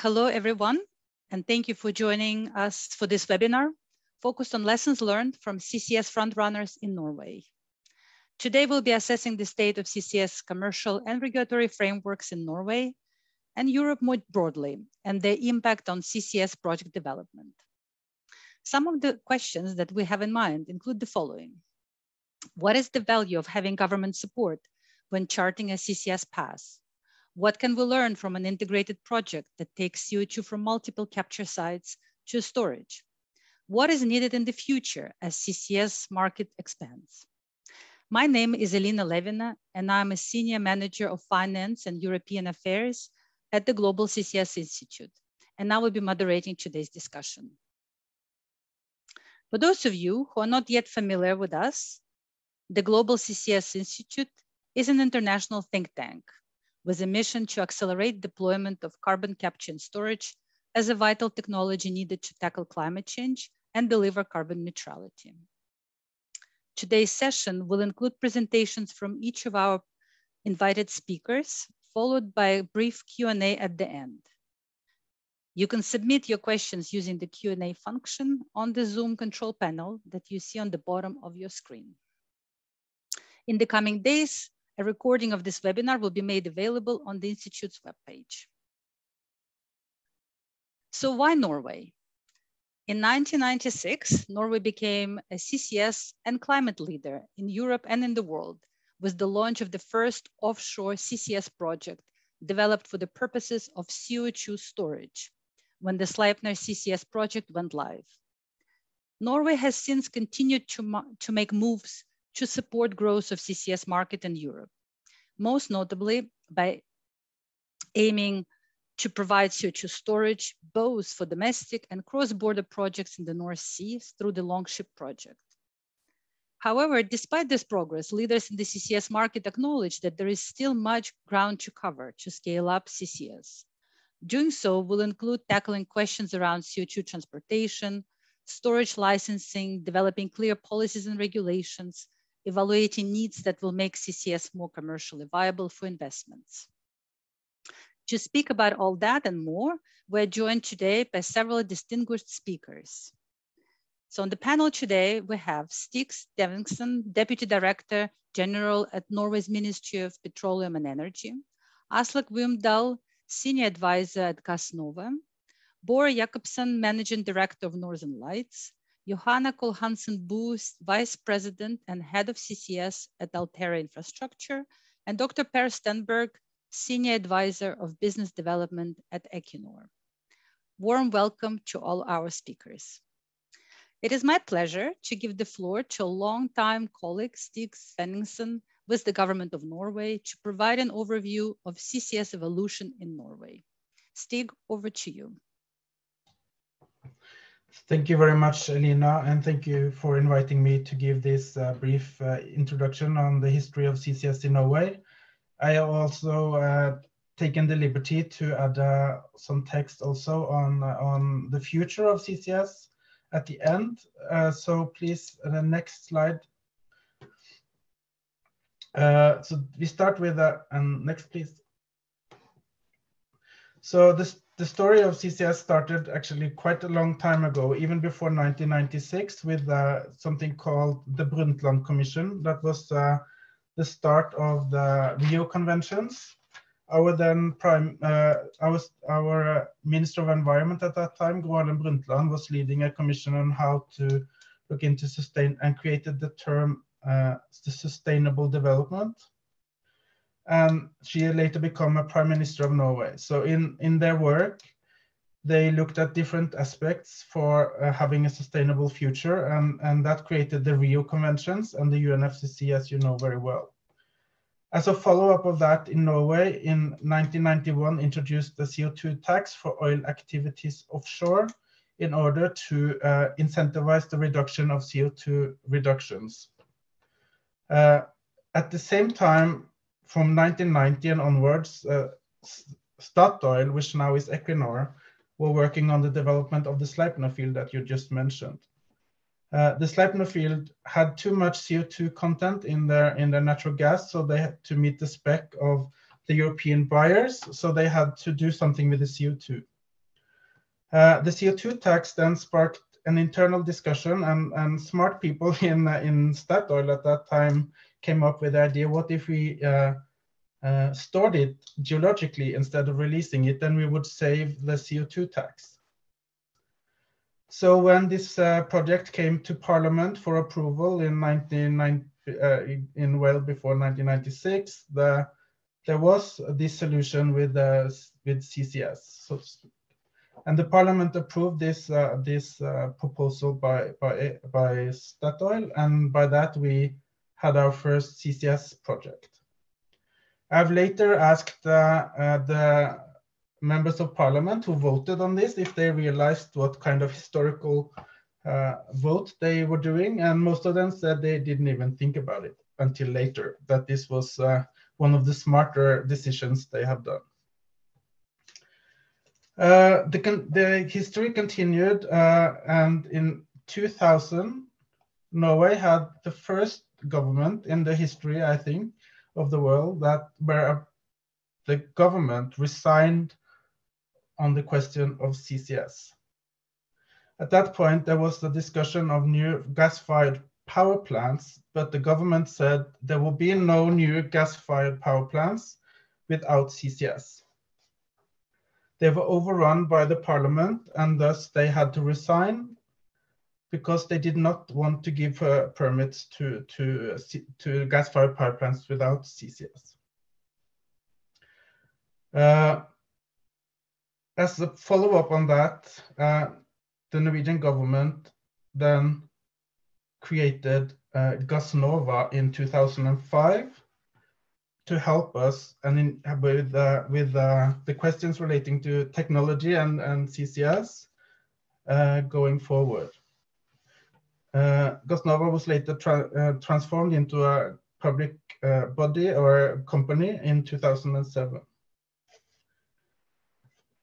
Hello, everyone, and thank you for joining us for this webinar focused on lessons learned from CCS frontrunners in Norway. Today, we'll be assessing the state of CCS commercial and regulatory frameworks in Norway and Europe more broadly, and their impact on CCS project development. Some of the questions that we have in mind include the following. What is the value of having government support when charting a CCS path? What can we learn from an integrated project that takes CO2 from multiple capture sites to storage? What is needed in the future as CCS market expands? My name is Elina Levina, and I'm a Senior Manager of Finance and European Affairs at the Global CCS Institute, and I will be moderating today's discussion. For those of you who are not yet familiar with us, the Global CCS Institute is an international think tank with a mission to accelerate deployment of carbon capture and storage as a vital technology needed to tackle climate change and deliver carbon neutrality. Today's session will include presentations from each of our invited speakers, followed by a brief Q&A at the end. You can submit your questions using the Q&A function on the Zoom control panel that you see on the bottom of your screen. In the coming days, a recording of this webinar will be made available on the Institute's webpage. So why Norway? In 1996, Norway became a CCS and climate leader in Europe and in the world with the launch of the first offshore CCS project developed for the purposes of CO2 storage when the Sleipner CCS project went live. Norway has since continued to make moves to support growth of CCS market in Europe, most notably by aiming to provide CO2 storage both for domestic and cross-border projects in the North Sea through the Longship project. However, despite this progress, leaders in the CCS market acknowledge that there is still much ground to cover to scale up CCS. Doing so will include tackling questions around CO2 transportation, storage licensing, developing clear policies and regulations, evaluating needs that will make CCS more commercially viable for investments. To speak about all that and more, we're joined today by several distinguished speakers. So on the panel today, we have Stig Svenningsen, Deputy Director General at Norway's Ministry of Petroleum and Energy, Aslak Wimdal, Senior Advisor at Gassnova, Bora Jakobsen, Managing Director of Northern Lights, Johanna Kolhansen Boos, Vice President and Head of CCS at Altera Infrastructure, and Dr. Per Stenberg, Senior Advisor of Business Development at Equinor. Warm welcome to all our speakers. It is my pleasure to give the floor to a longtime colleague, Stig Svenningsen, with the Government of Norway to provide an overview of CCS evolution in Norway. Stig, over to you. Thank you very much, Elina, and thank you for inviting me to give this brief introduction on the history of CCS in Norway. I have also taken the liberty to add some text also on the future of CCS at the end. So please, the next slide. So we start with next, please. So the story of CCS started actually quite a long time ago, even before 1996, with something called the Brundtland Commission. That was the start of the Rio Conventions. Our Minister of Environment at that time, Gro Harlem Brundtland, was leading a commission on how to look into and created the term the sustainable development. And she later became a Prime Minister of Norway. So in their work, they looked at different aspects for having a sustainable future, and that created the Rio Conventions and the UNFCCC, as you know very well. As a follow-up of that, in Norway, in 1991, introduced the CO2 tax for oil activities offshore in order to incentivize the reduction of CO2 reductions. At the same time, from 1990 and onwards, Statoil, which now is Equinor, were working on the development of the Sleipner field that you just mentioned. The Sleipner field had too much CO2 content in their natural gas, so they had to meet the spec of the European buyers, so they had to do something with the CO2. The CO2 tax then sparked an internal discussion, and smart people in Statoil at that time came up with the idea: what if we stored it geologically instead of releasing it? Then we would save the CO2 tax. So when this project came to Parliament for approval in well before 1996, there was this solution with CCS. So, and the Parliament approved this proposal by Statoil, and by that we had our first CCS project. I've later asked the members of Parliament who voted on this if they realized what kind of historical vote they were doing, and most of them said they didn't even think about it until later, that this was one of the smarter decisions they have done. The history continued, and in 2000, Norway had the first government in the history, I think, of the world where the government resigned on the question of CCS. At that point, there was the discussion of new gas-fired power plants, but the government said there will be no new gas-fired power plants without CCS. They were overrun by the parliament, and thus they had to resign because they did not want to give permits to gas-fired power plants without CCS. As a follow-up on that, the Norwegian government then created Gassnova in 2005 to help us and with the questions relating to technology and CCS going forward. Gassnova was later transformed into a public body or company in 2007.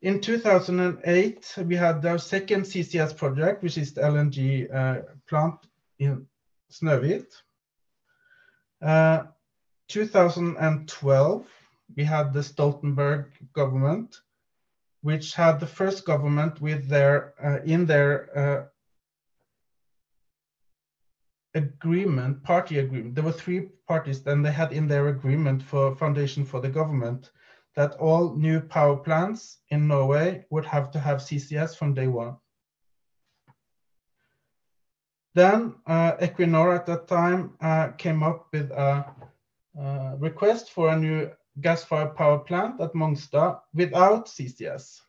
In 2008, we had our second CCS project, which is the LNG plant in Snøhvit. 2012, we had the Stoltenberg government, which had the first government with their party agreement. There were 3 parties, then they had in their agreement for foundation for the government that all new power plants in Norway would have to have CCS from day one. Then Equinor at that time came up with a request for a new gas-fired power plant at Mongstad without CCS.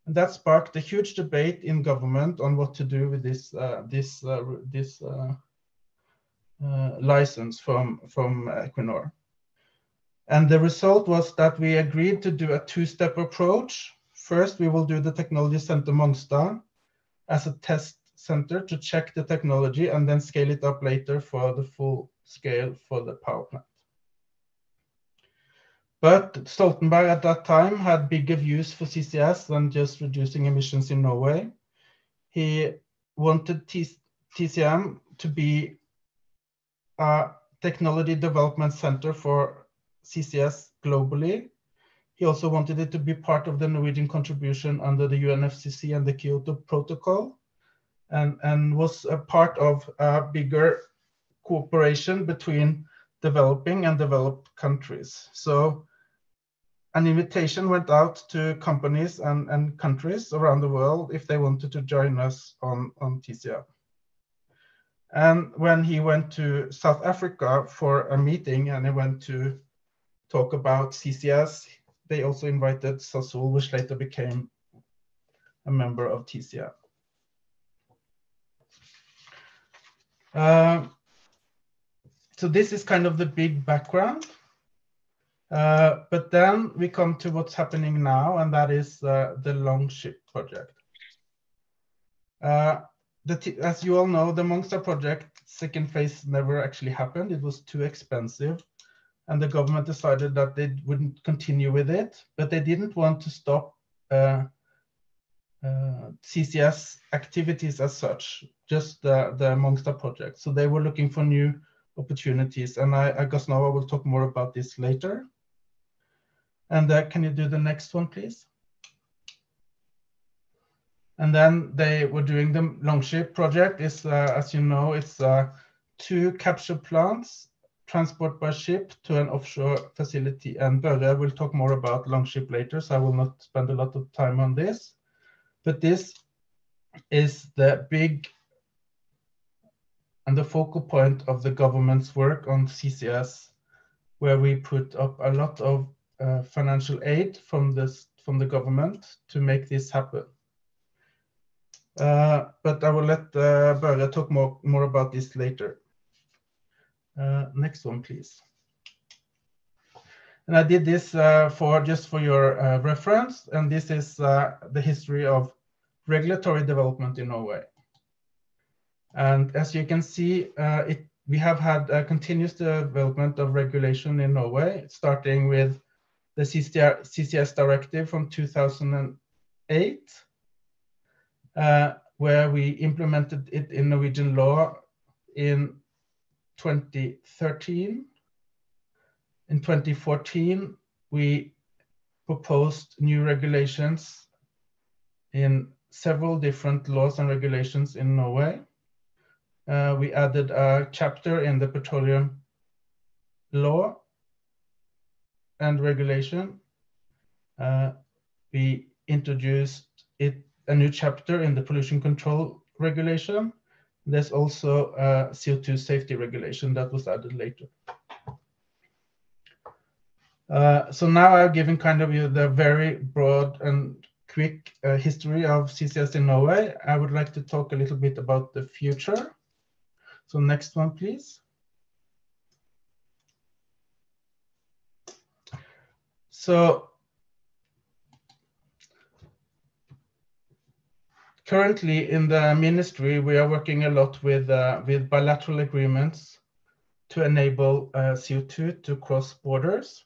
And that sparked a huge debate in government on what to do with this license from Equinor. And the result was that we agreed to do a 2-step approach. First, we will do the technology center Mongstad as a test center to check the technology and then scale it up later for the full scale for the power plant. But Stoltenberg at that time had bigger views for CCS than just reducing emissions in Norway. He wanted TCM to be a technology development center for CCS globally. He also wanted it to be part of the Norwegian contribution under the UNFCCC and the Kyoto Protocol, and was a part of a bigger cooperation between developing and developed countries. So an invitation went out to companies and countries around the world if they wanted to join us on TCM. And when he went to South Africa for a meeting and he went to talk about CCS, they also invited Sasol, which later became a member of TCM. So this is kind of the big background. But then we come to what's happening now, and that is the Longship project. As you all know, the Mongstad project second phase never actually happened. It was too expensive, and the government decided that they wouldn't continue with it, but they didn't want to stop CCS activities as such, just the Mongstad project. So they were looking for new opportunities, and I guess now I will talk more about this later. And can you do the next one, please? And then they were doing the Longship project. Is as you know, it's 2 capture plants, transport by ship to an offshore facility. And Børre will talk more about Longship later, so I will not spend a lot of time on this. But this is the big and the focal point of the government's work on CCS, where we put up a lot of financial aid from the government to make this happen. But I will let Børre talk more about this later. Next one, please. And I did this just for your reference, and this is the history of regulatory development in Norway. And as you can see, we have had a continuous development of regulation in Norway, starting with the CCS directive from 2008, where we implemented it in Norwegian law in 2013. In 2014, we proposed new regulations in several different laws and regulations in Norway. We added a chapter in the Petroleum law and regulation. We introduced a new chapter in the pollution control regulation. There's also a CO2 safety regulation that was added later. So now I've given kind of you the very broad and quick history of CCS in Norway. I would like to talk a little bit about the future. So next one, please. So currently in the ministry, we are working a lot with bilateral agreements to enable CO2 to cross borders.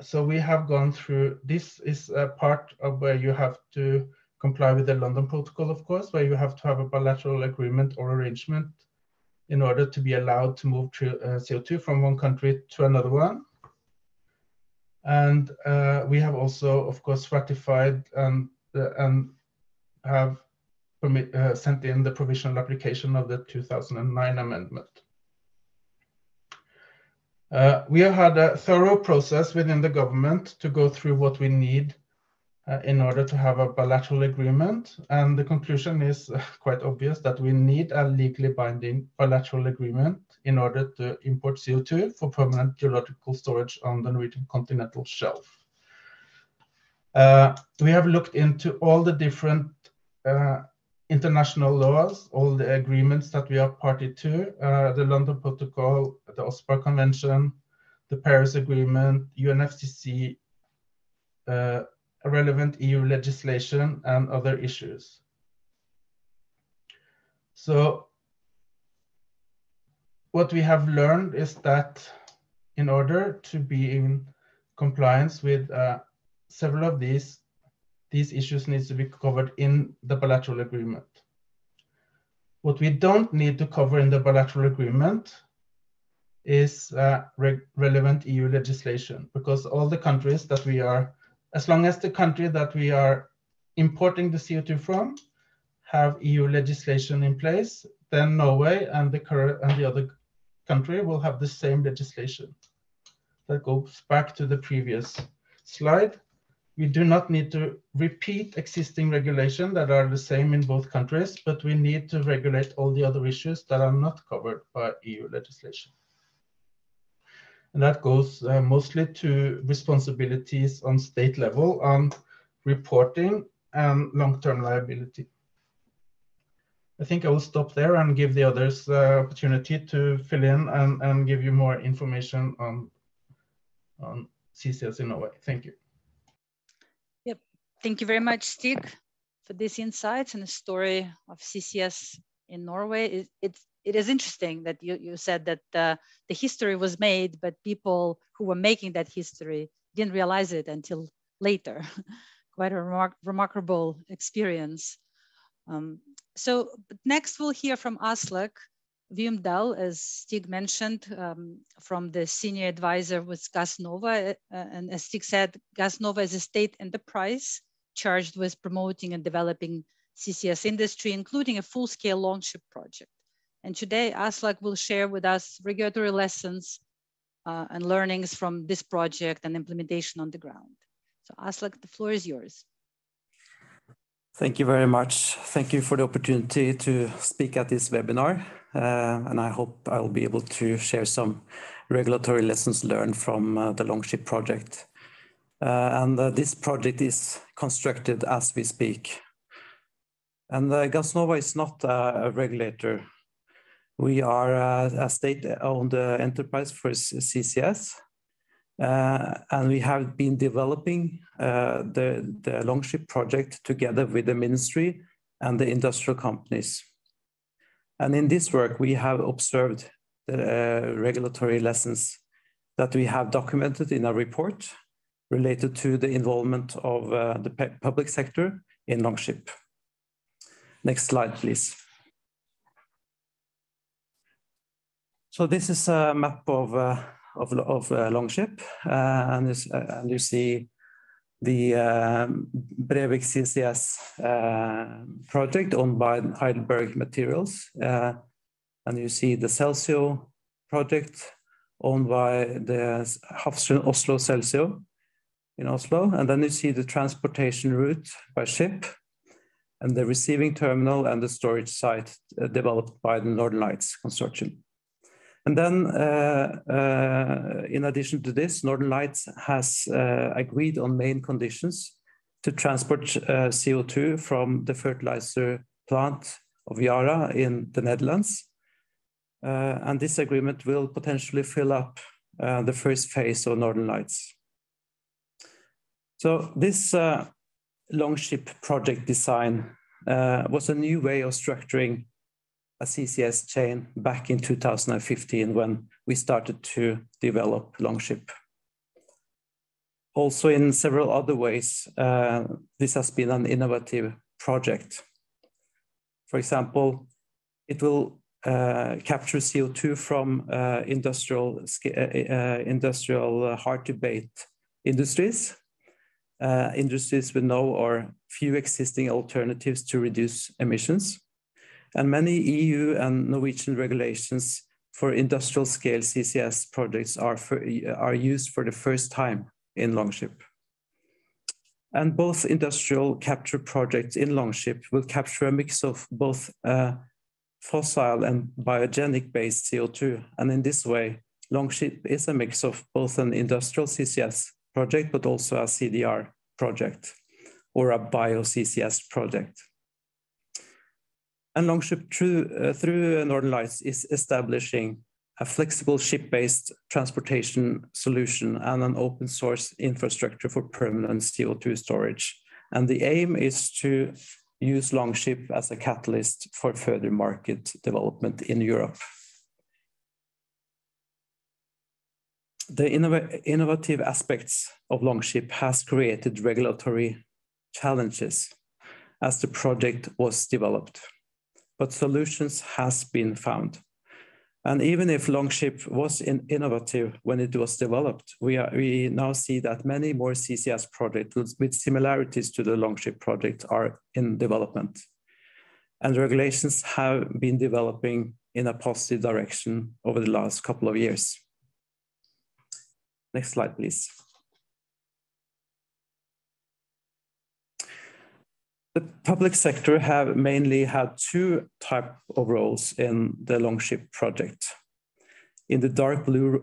So we have gone through, this is a part of where you have to comply with the London Protocol, of course, where you have to have a bilateral agreement or arrangement in order to be allowed to move CO2 from one country to another one. And we have also, of course, ratified and have sent in the provisional application of the 2009 amendment. We have had a thorough process within the government to go through what we need in order to have a bilateral agreement. And the conclusion is quite obvious that we need a legally binding bilateral agreement in order to import CO2 for permanent geological storage on the Norwegian continental shelf. We have looked into all the different international laws, all the agreements that we are party to, the London Protocol, the Oslo Convention, the Paris Agreement, UNFCCC, relevant EU legislation, and other issues. So what we have learned is that in order to be in compliance with several of these issues needs to be covered in the bilateral agreement. What we don't need to cover in the bilateral agreement is relevant EU legislation, because all the countries that we are, as long as the country that we are importing the CO2 from have EU legislation in place, then Norway and the other country will have the same legislation. That goes back to the previous slide. We do not need to repeat existing regulation that are the same in both countries, but we need to regulate all the other issues that are not covered by EU legislation. And that goes mostly to responsibilities on state level on reporting and long-term liability. I think I will stop there and give the others the opportunity to fill in and give you more information on CCS in Norway. Thank you. Yep. Thank you very much, Stig, for these insights and the story of CCS in Norway. It is interesting that you said that the history was made, but people who were making that history didn't realize it until later. Quite a remarkable experience. So next we'll hear from Aslak Vyumdal, as Stig mentioned, from the senior advisor with Gassnova. And as Stig said, Gassnova is a state enterprise charged with promoting and developing CCS industry, including a full-scale Longship project. And today, Aslak will share with us regulatory lessons and learnings from this project and implementation on the ground. So Aslak, the floor is yours. Thank you very much. Thank you for the opportunity to speak at this webinar. And I hope I will be able to share some regulatory lessons learned from the Longship project. This project is constructed as we speak. And Gassnova is not a regulator. We are a state-owned enterprise for CCS. And we have been developing the Longship project together with the ministry and the industrial companies. And in this work, we have observed the regulatory lessons that we have documented in a report related to the involvement of the public sector in Longship. Next slide, please. So this is a map of Longship, and you see the Brevik CCS project owned by Heidelberg Materials, and you see the Celsio project owned by the Hafslund Oslo Celsio in Oslo, and then you see the transportation route by ship and the receiving terminal and the storage site developed by the Northern Lights Consortium. And then, in addition to this, Northern Lights has agreed on main conditions to transport CO2 from the fertilizer plant of Yara in the Netherlands. And this agreement will potentially fill up the first phase of Northern Lights. So this Longship project design was a new way of structuring a CCS chain back in 2015 when we started to develop Longship. Also in several other ways, this has been an innovative project. For example, it will capture CO2 from industrial hard-to-abate industries, industries with no or few existing alternatives to reduce emissions. And many EU and Norwegian regulations for industrial scale CCS projects are used for the first time in Longship. And both industrial capture projects in Longship will capture a mix of both fossil and biogenic based CO2. And in this way, Longship is a mix of both an industrial CCS project, but also a CDR project or a bio-CCS project. And Longship through Northern Lights is establishing a flexible ship-based transportation solution and an open source infrastructure for permanent CO2 storage. And the aim is to use Longship as a catalyst for further market development in Europe. The innovative aspects of Longship has created regulatory challenges as the project was developed, but solutions has been found. And even if Longship was innovative when it was developed, we now see that many more CCS projects with similarities to the Longship project are in development. And regulations have been developing in a positive direction over the last couple of years. Next slide, please. The public sector have mainly had two types of roles in the Longship project. In the dark blue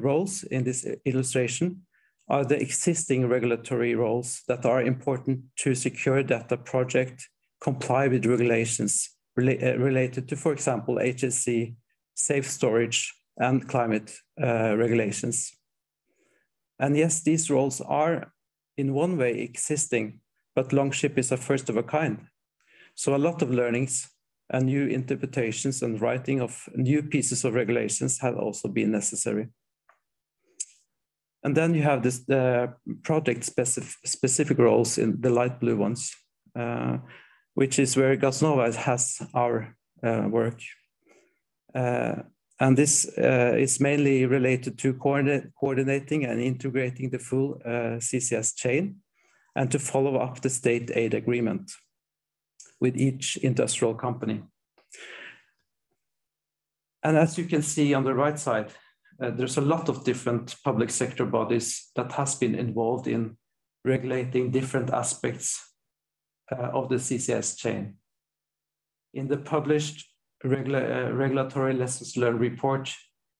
roles in this illustration are the existing regulatory roles that are important to secure that the project comply with regulations related to, for example, HSE, safe storage, and climate regulations. And yes, these roles are in one way existing, but Longship is a first of a kind. So a lot of learnings and new interpretations and writing of new pieces of regulations have also been necessary. And then you have this project specific roles in the light blue ones, which is where Gassnova has our work. And this is mainly related to coordinating and integrating the full CCS chain and to follow up the state aid agreement with each industrial company. And as you can see on the right side, there's a lot of different public sector bodies that has been involved in regulating different aspects of the CCS chain. In the published regulatory lessons learned report,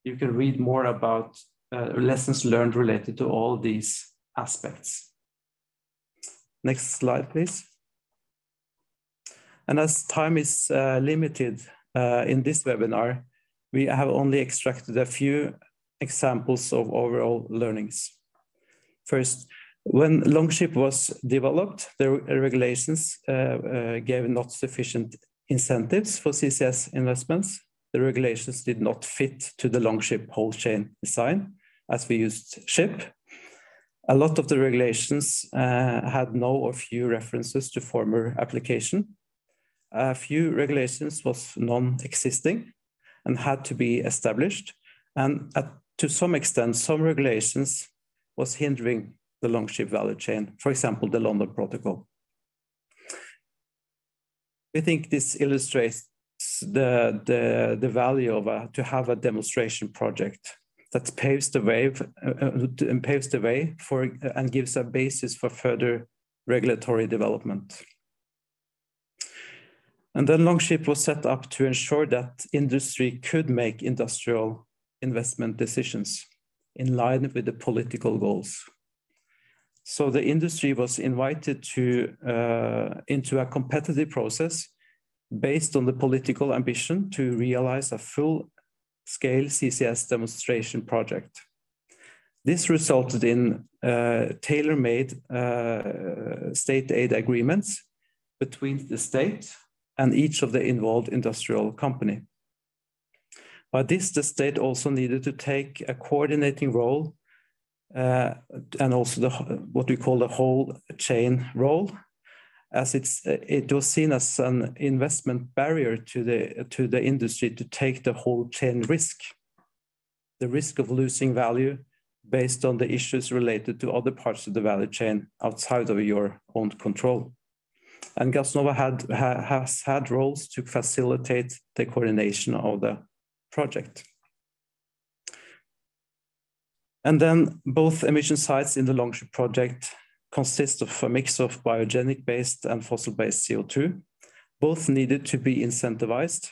you can read more about lessons learned related to all these aspects. Next slide, please. And as time is limited in this webinar, we have only extracted a few examples of overall learnings. First, when Longship was developed, the regulations gave not sufficient incentives for CCS investments. The regulations did not fit to the Longship whole chain design, as we used ship. A lot of the regulations had no or few references to former application. A few regulations was non-existing and had to be established. And to some extent, some regulations was hindering the Longship value chain, for example, the London Protocol. We think this illustrates the value of to have a demonstration project that paves the way for and gives a basis for further regulatory development. And then Longship was set up to ensure that industry could make industrial investment decisions in line with the political goals. So the industry was invited to into a competitive process based on the political ambition to realize a full-scale CCS demonstration project. This resulted in tailor-made state aid agreements between the state and each of the involved industrial company. By this, the state also needed to take a coordinating role and also what we call the whole chain role, as it was seen as an investment barrier to the industry to take the whole chain risk, the risk of losing value based on the issues related to other parts of the value chain outside of your own control. And Gassnova has had roles to facilitate the coordination of the project. And then both emission sites in the Longship project consist of a mix of biogenic-based and fossil-based CO2. Both needed to be incentivized.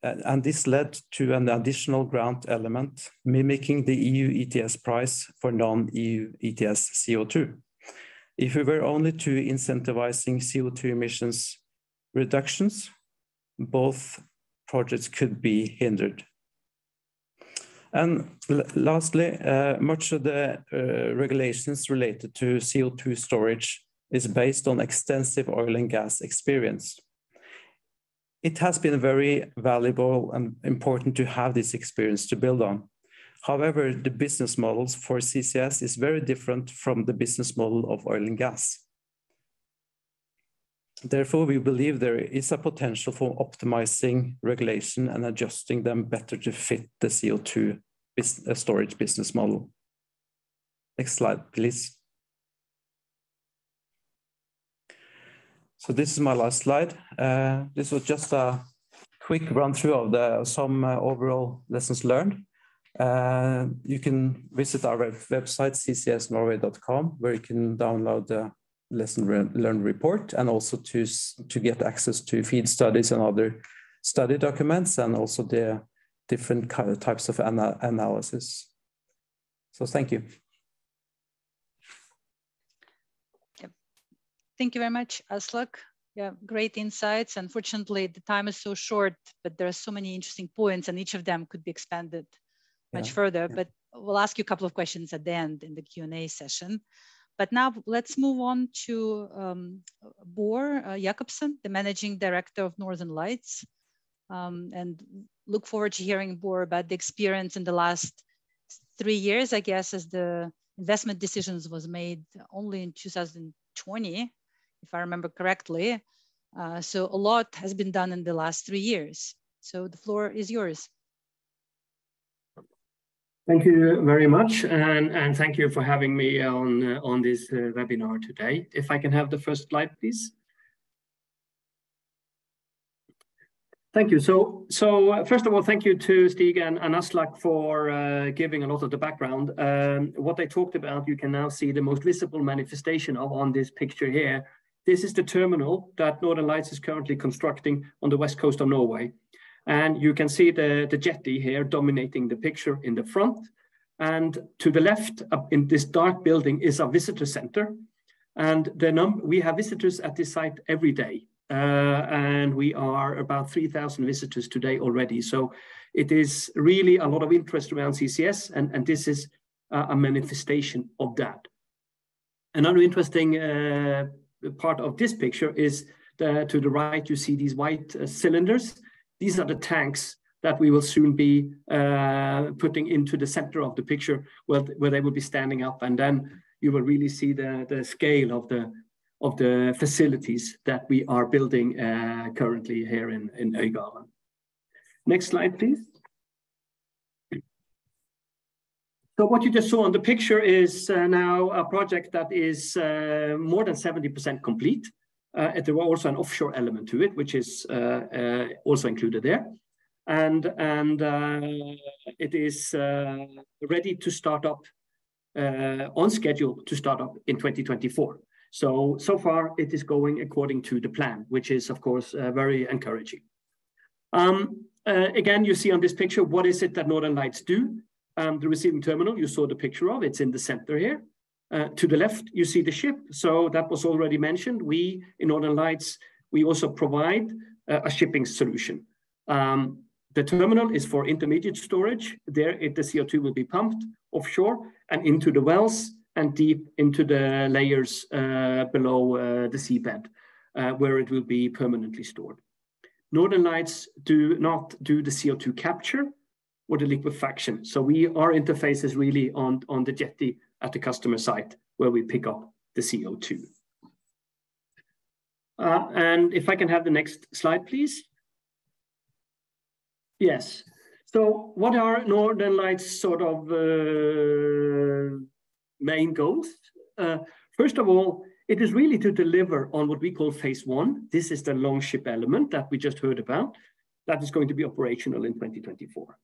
And this led to an additional grant element mimicking the EU ETS price for non-EU ETS CO2. If we were only to incentivizing CO2 emissions reductions, both projects could be hindered. And lastly, much of the regulations related to CO2 storage is based on extensive oil and gas experience. It has been very valuable and important to have this experience to build on. However, the business models for CCS is very different from the business model of oil and gas. Therefore, we believe there is a potential for optimizing regulation and adjusting them better to fit the CO2 storage business model. Next slide, please. So this is my last slide. This was just a quick run through of some overall lessons learned. You can visit our website, ccsnorway.com, where you can download the lesson learned report and also to get access to feed studies and other study documents and also the different types of analysis. So thank you. Yep. Thank you very much, Aslak. Yeah, great insights. Unfortunately, the time is so short, but there are so many interesting points and each of them could be expanded much further, but we'll ask you a couple of questions at the end in the Q&A session. But now let's move on to Bor Jacobsen, the Managing Director of Northern Lights, and look forward to hearing more about the experience in the last 3 years, I guess, as the investment decisions was made only in 2020, if I remember correctly. So a lot has been done in the last 3 years. So the floor is yours. Thank you very much, and thank you for having me on this webinar today. If I can have the first slide, please. Thank you. So first of all, thank you to Stig and Aslak for giving a lot of the background. What they talked about, you can now see the most visible manifestation of on this picture here. This is the terminal that Northern Lights is currently constructing on the west coast of Norway. And you can see the jetty here dominating the picture in the front. And to the left in this dark building is a visitor center. And we have visitors at this site every day. And we are about 3,000 visitors today already. So it is really a lot of interest around CCS, and this is a manifestation of that. Another interesting part of this picture is to the right, you see these white cylinders. These are the tanks that we will soon be putting into the center of the picture where they will be standing up. And then you will really see the scale of the facilities that we are building currently here in Øygarden. Next slide, please. So what you just saw on the picture is now a project that is more than 70% complete. There was also an offshore element to it, which is also included there. And it is ready to start up, on schedule to start up in 2024. So far it is going according to the plan, which is of course very encouraging. Again, you see on this picture, what is it that Northern Lights do? The receiving terminal, you saw the picture of, it's in the center here. To the left, you see the ship. So that was already mentioned. We, in Northern Lights, we also provide a shipping solution. The terminal is for intermediate storage. There, the CO2 will be pumped offshore and into the wells and deep into the layers below the seabed, where it will be permanently stored. Northern Lights do not do the CO2 capture or the liquefaction. So our interface is really on the jetty at the customer site where we pick up the CO2. And if I can have the next slide, please. Yes. So what are Northern Lights sort of main goals? First of all, it is really to deliver on what we call phase one. This is the Longship element that we just heard about. That is going to be operational in 2024.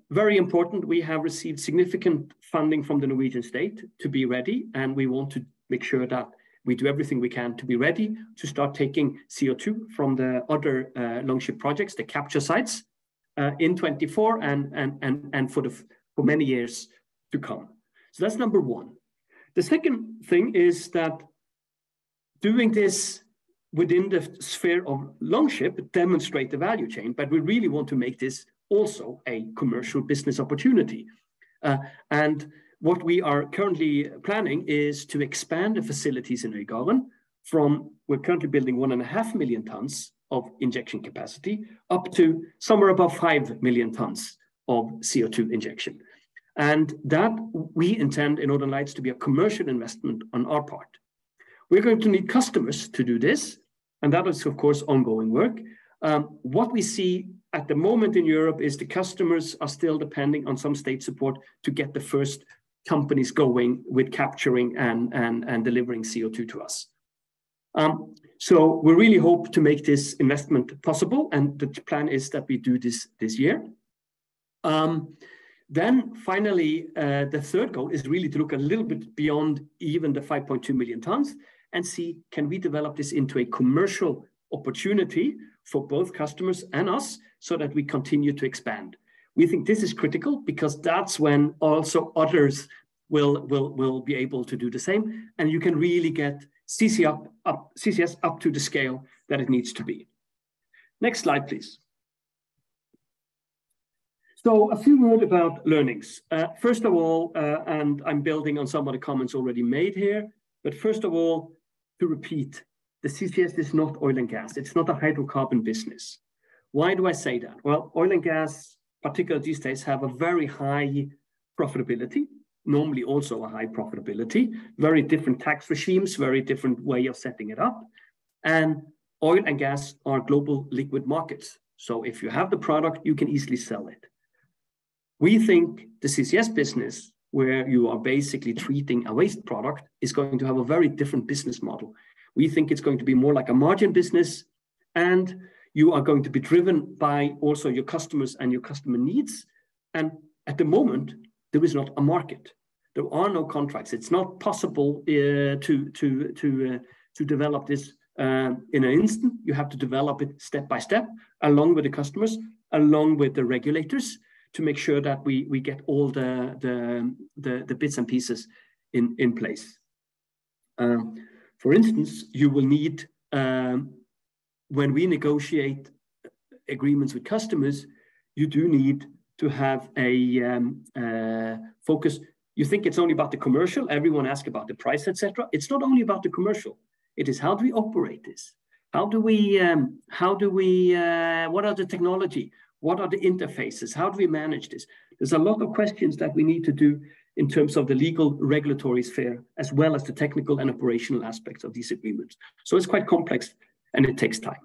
Very important, we have received significant funding from the Norwegian state to be ready, and we want to make sure that we do everything we can to be ready to start taking CO2 from the other Longship projects, the capture sites, in 24 and for many years to come. So that's number one. The second thing is that doing this within the sphere of Longship demonstrate the value chain, but we really want to make this also a commercial business opportunity. And what we are currently planning is to expand the facilities in Øygarden from, we're currently building 1.5 million tons of injection capacity up to somewhere above 5 million tons of CO2 injection. And that we intend in Northern Lights to be a commercial investment on our part. We're going to need customers to do this, and that is of course ongoing work. What we see at the moment in Europe is the customers are still depending on some state support to get the first companies going with capturing and delivering CO2 to us. So we really hope to make this investment possible, and the plan is that we do this year. Then finally, the third goal is really to look a little bit beyond even the 5.2 million tons and see, can we develop this into a commercial opportunity for both customers and us so that we continue to expand. We think this is critical because that's when also others will be able to do the same, and you can really get CCS up to the scale that it needs to be. Next slide, please. So a few words about learnings. First of all, and I'm building on some of the comments already made here, but first of all, to repeat, the CCS is not oil and gas. It's not a hydrocarbon business. Why do I say that? Well, oil and gas, particularly these days, have a very high profitability, normally also a high profitability, very different tax regimes, very different way of setting it up. And oil and gas are global liquid markets. So if you have the product, you can easily sell it. We think the CCS business, where you are basically treating a waste product, is going to have a very different business model. We think it's going to be more like a margin business, and you are going to be driven by also your customers and your customer needs. And at the moment, there is not a market. There are no contracts. It's not possible to develop this in an instant. You have to develop it step by step, along with the customers, along with the regulators, to make sure that we get all the bits and pieces in place. For instance, you will need, when we negotiate agreements with customers, you do need to have a focus. You think it's only about the commercial, everyone asks about the price, etc. It's not only about the commercial. It is how do we operate this? What are the technology? What are the interfaces? How do we manage this? There's a lot of questions that we need to do in terms of the legal regulatory sphere, as well as the technical and operational aspects of these agreements. So it's quite complex and it takes time.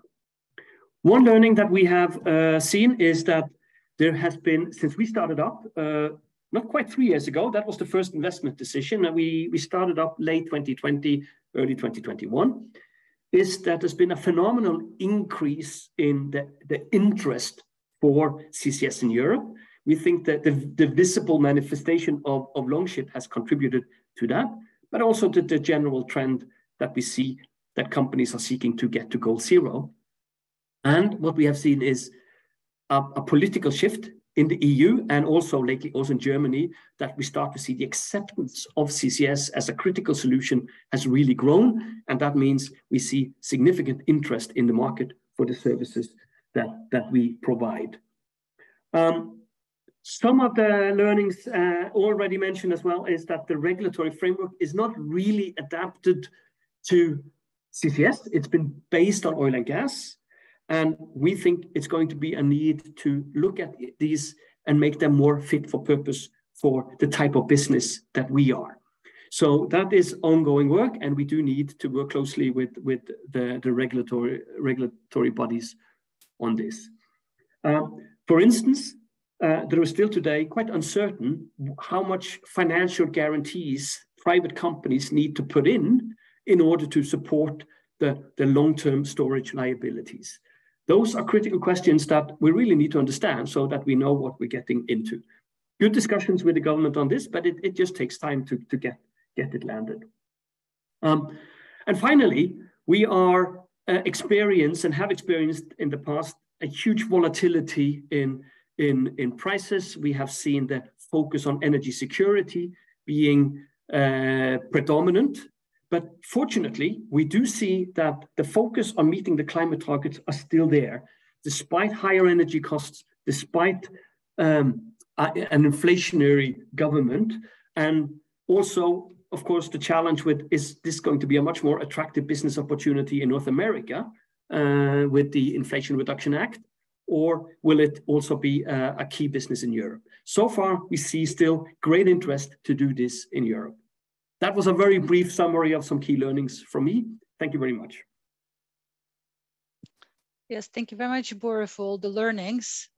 One learning that we have seen is that there has been, since we started up, not quite 3 years ago, that was the first investment decision, and we started up late 2020, early 2021, is that there's been a phenomenal increase in the interest for CCS in Europe. We think that the visible manifestation of Longship has contributed to that, but also to the general trend that we see that companies are seeking to get to goal zero. And what we have seen is a political shift in the EU, and also lately also in Germany, that we start to see the acceptance of CCS as a critical solution has really grown. And that means we see significant interest in the market for the services that we provide. Some of the learnings already mentioned as well is that the regulatory framework is not really adapted to CCS. It's been based on oil and gas. And we think it's going to be a need to look at these and make them more fit for purpose for the type of business that we are. So that is ongoing work, and we do need to work closely with the regulatory bodies on this. For instance, there is still today quite uncertain how much financial guarantees private companies need to put in order to support the long-term storage liabilities. Those are critical questions that we really need to understand so that we know what we're getting into. Good discussions with the government on this, but it just takes time to get it landed. And finally, we are experienced and have experienced in the past a huge volatility in prices. We have seen the focus on energy security being predominant. But fortunately, we do see that the focus on meeting the climate targets are still there, despite higher energy costs, despite an inflationary government. And also, of course, the challenge with, is this going to be a much more attractive business opportunity in North America with the Inflation Reduction Act, or will it also be a key business in Europe? So far, we see still great interest to do this in Europe. That was a very brief summary of some key learnings from me. Thank you very much. Yes, thank you very much, Bore, for all the learnings.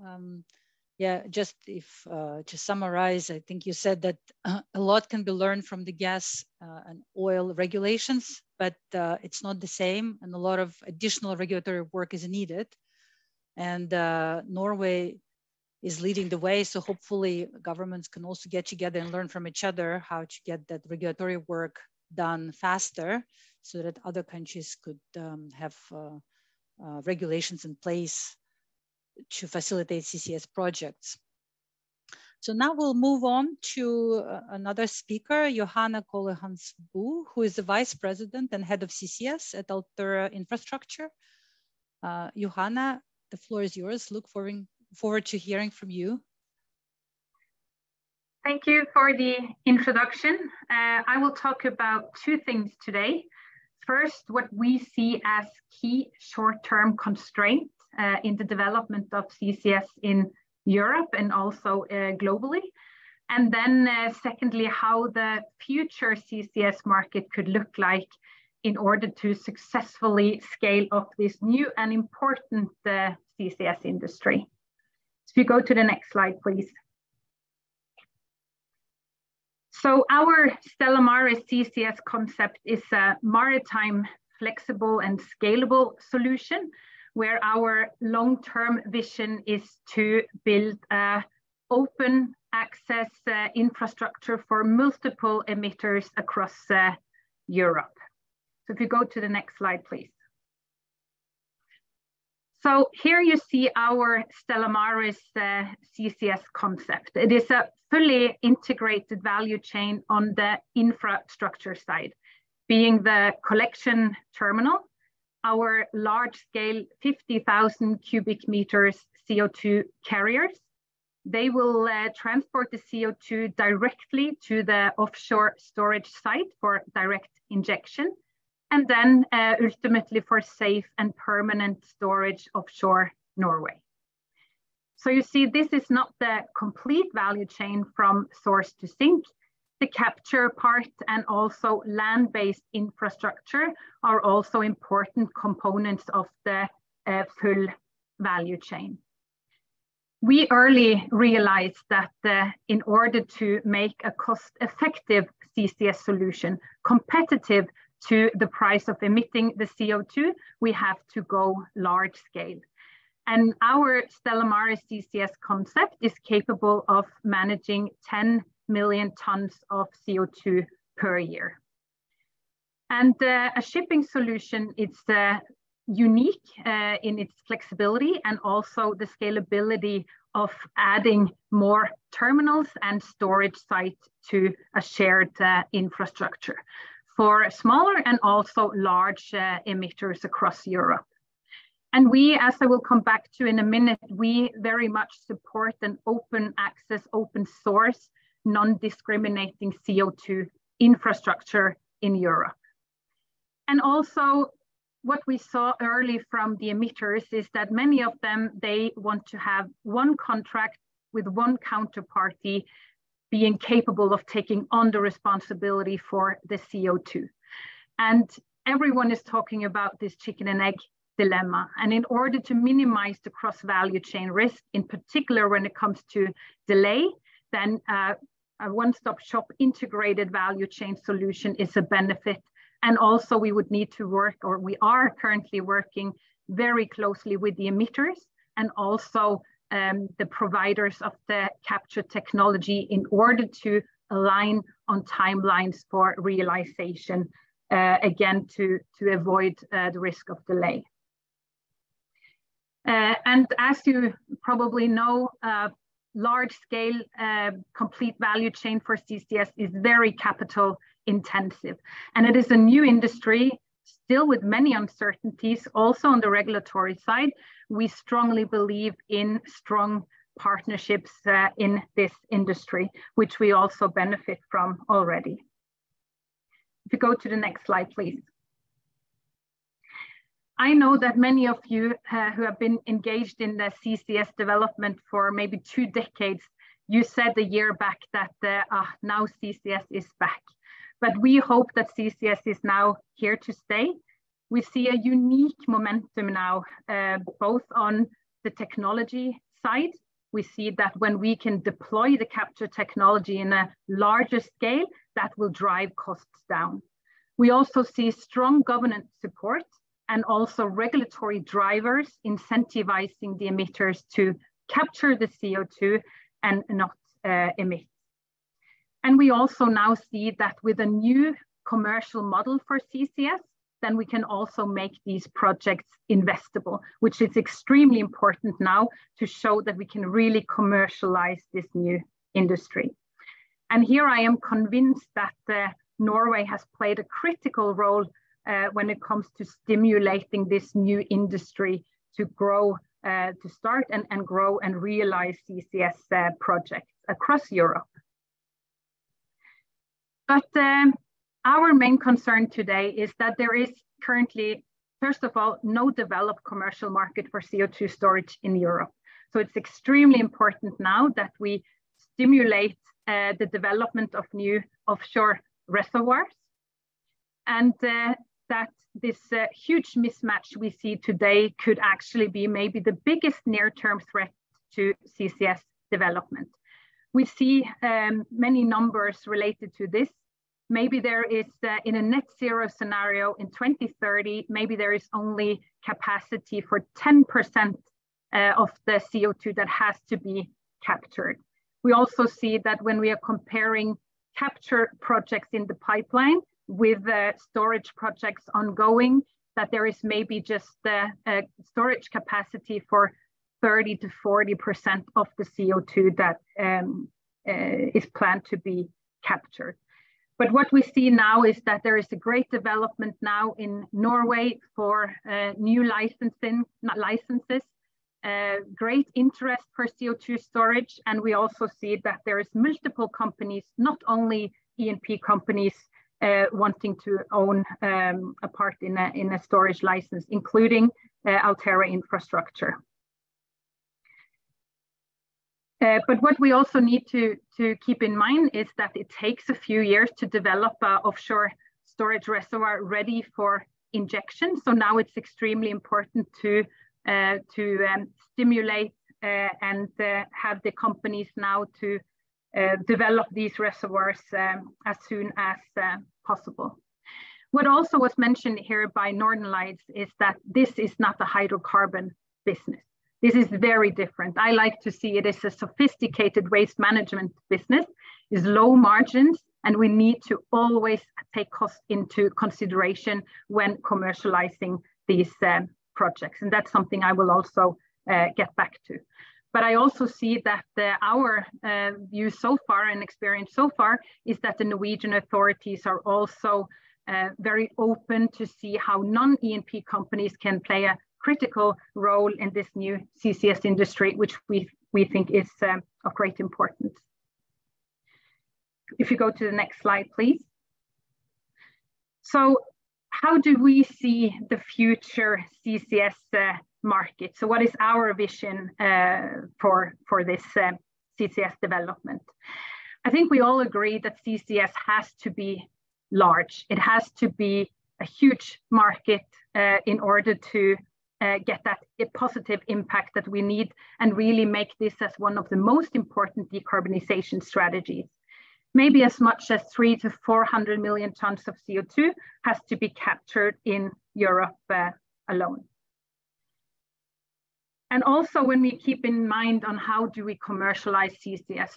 Just to summarize, I think you said that a lot can be learned from the gas and oil regulations, but it's not the same, and a lot of additional regulatory work is needed. And Norway is leading the way, so hopefully governments can also get together and learn from each other how to get that regulatory work done faster, so that other countries could have regulations in place to facilitate CCS projects. So now we'll move on to another speaker, Johanna Kolle-Hansbo, who is the Vice President and Head of CCS at Altera Infrastructure. Johanna, the floor is yours. Look forward to hearing from you. Thank you for the introduction. I will talk about two things today. First, what we see as key short-term constraints in the development of CCS in Europe and also globally. And then secondly, how the future CCS market could look like in order to successfully scale up this new and important CCS industry. So if you go to the next slide, please. So our Stella Maris CCS concept is a maritime flexible and scalable solution where our long-term vision is to build a open access infrastructure for multiple emitters across Europe. So if you go to the next slide, please. So here you see our Stella Maris CCS concept. It is a fully integrated value chain on the infrastructure side, being the collection terminal, our large-scale 50,000 cubic meters CO2 carriers. They will transport the CO2 directly to the offshore storage site for direct injection, and then ultimately for safe and permanent storage offshore Norway. So you see, this is not the complete value chain from source to sink. The capture part and also land-based infrastructure are also important components of the full value chain. We early realized that in order to make a cost-effective CCS solution competitive to the price of emitting the CO2, we have to go large scale. And our Stella Maris CCS concept is capable of managing 10 million tons of CO2 per year. And a shipping solution is unique in its flexibility and also the scalability of adding more terminals and storage sites to a shared infrastructure for smaller and also large emitters across Europe. And we, as I will come back to in a minute, we very much support an open access, open source, non-discriminating CO2 infrastructure in Europe. And also what we saw early from the emitters is that many of them, they want to have one contract with one counterparty being capable of taking on the responsibility for the CO2. And everyone is talking about this chicken and egg dilemma. And in order to minimize the cross-value chain risk, in particular when it comes to delay, then a one-stop shop integrated value chain solution is a benefit. And also we would need to work, or we are currently working very closely with the emitters and also the providers of the capture technology in order to align on timelines for realization, again, to avoid the risk of delay. And as you probably know, large-scale complete value chain for CCS is very capital intensive. And it is a new industry, still with many uncertainties, also on the regulatory side. We strongly believe in strong partnerships in this industry, which we also benefit from already. If you go to the next slide, please. I know that many of you who have been engaged in the CCS development for maybe 2 decades, you said a year back that now CCS is back. But we hope that CCS is now here to stay. We see a unique momentum now, both on the technology side. We see that when we can deploy the capture technology in a larger scale, that will drive costs down. We also see strong governance support and also regulatory drivers incentivizing the emitters to capture the CO2 and not emit. And we also now see that with a new commercial model for CCS, then we can also make these projects investable, which is extremely important now to show that we can really commercialize this new industry. And here I am convinced that Norway has played a critical role when it comes to stimulating this new industry to grow, to start and grow and realize CCS projects across Europe. But our main concern today is that there is currently, first of all, no developed commercial market for CO2 storage in Europe. So it's extremely important now that we stimulate the development of new offshore reservoirs, and that this huge mismatch we see today could actually be maybe the biggest near-term threat to CCS development. We see many numbers related to this. Maybe there is, in a net zero scenario in 2030, maybe there is only capacity for 10% of the CO2 that has to be captured. We also see that when we are comparing capture projects in the pipeline with storage projects ongoing, that there is maybe just storage capacity for 30 to 40% of the CO2 that is planned to be captured. But what we see now is that there is a great development now in Norway for new licenses, great interest for CO2 storage. And we also see that there is multiple companies, not only E&P companies, wanting to own a part in a storage license, including Altera Infrastructure. But what we also need to keep in mind is that it takes a few years to develop an offshore storage reservoir ready for injection. So now it's extremely important to stimulate and have the companies now to develop these reservoirs as soon as possible. What also was mentioned here by Northern Lights is that this is not a hydrocarbon business. This is very different. I like to see it as a sophisticated waste management business, is low margins, and we need to always take cost into consideration when commercializing these projects. And that's something I will also get back to. But I also see that our view so far and experience so far is that the Norwegian authorities are also very open to see how non-E&P companies can play a critical role in this new CCS industry, which we think is of great importance. If you go to the next slide, please. So how do we see the future CCS market? So what is our vision for this CCS development? I think we all agree that CCS has to be large. It has to be a huge market in order to get that positive impact that we need and really make this as one of the most important decarbonization strategies. Maybe as much as 300 to 400 million tons of CO2 has to be captured in Europe alone. And also when we keep in mind on how do we commercialize CCS,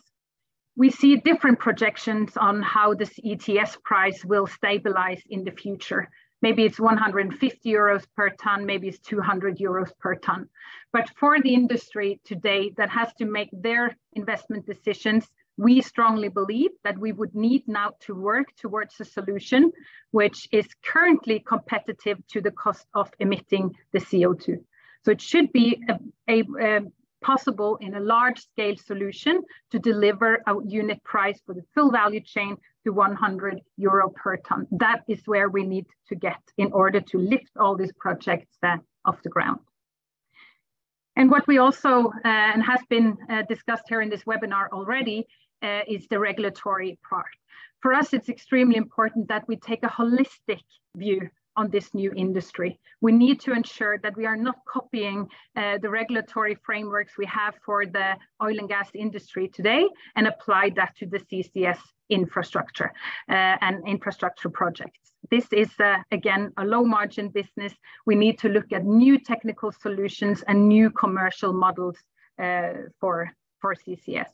we see different projections on how this ETS price will stabilize in the future. Maybe it's 150 euros per ton, maybe it's 200 euros per ton. But for the industry today that has to make their investment decisions, we strongly believe that we would need now to work towards a solution which is currently competitive to the cost of emitting the CO2. So it should be possible in a large scale solution to deliver a unit price for the full value chain to 100 euro per ton. That is where we need to get in order to lift all these projects off the ground. And what we also, and has been discussed here in this webinar already, is the regulatory part. For us, it's extremely important that we take a holistic view on this new industry. We need to ensure that we are not copying the regulatory frameworks we have for the oil and gas industry today and apply that to the CCS infrastructure and infrastructure projects. This is, again, a low margin business. We need to look at new technical solutions and new commercial models for CCS.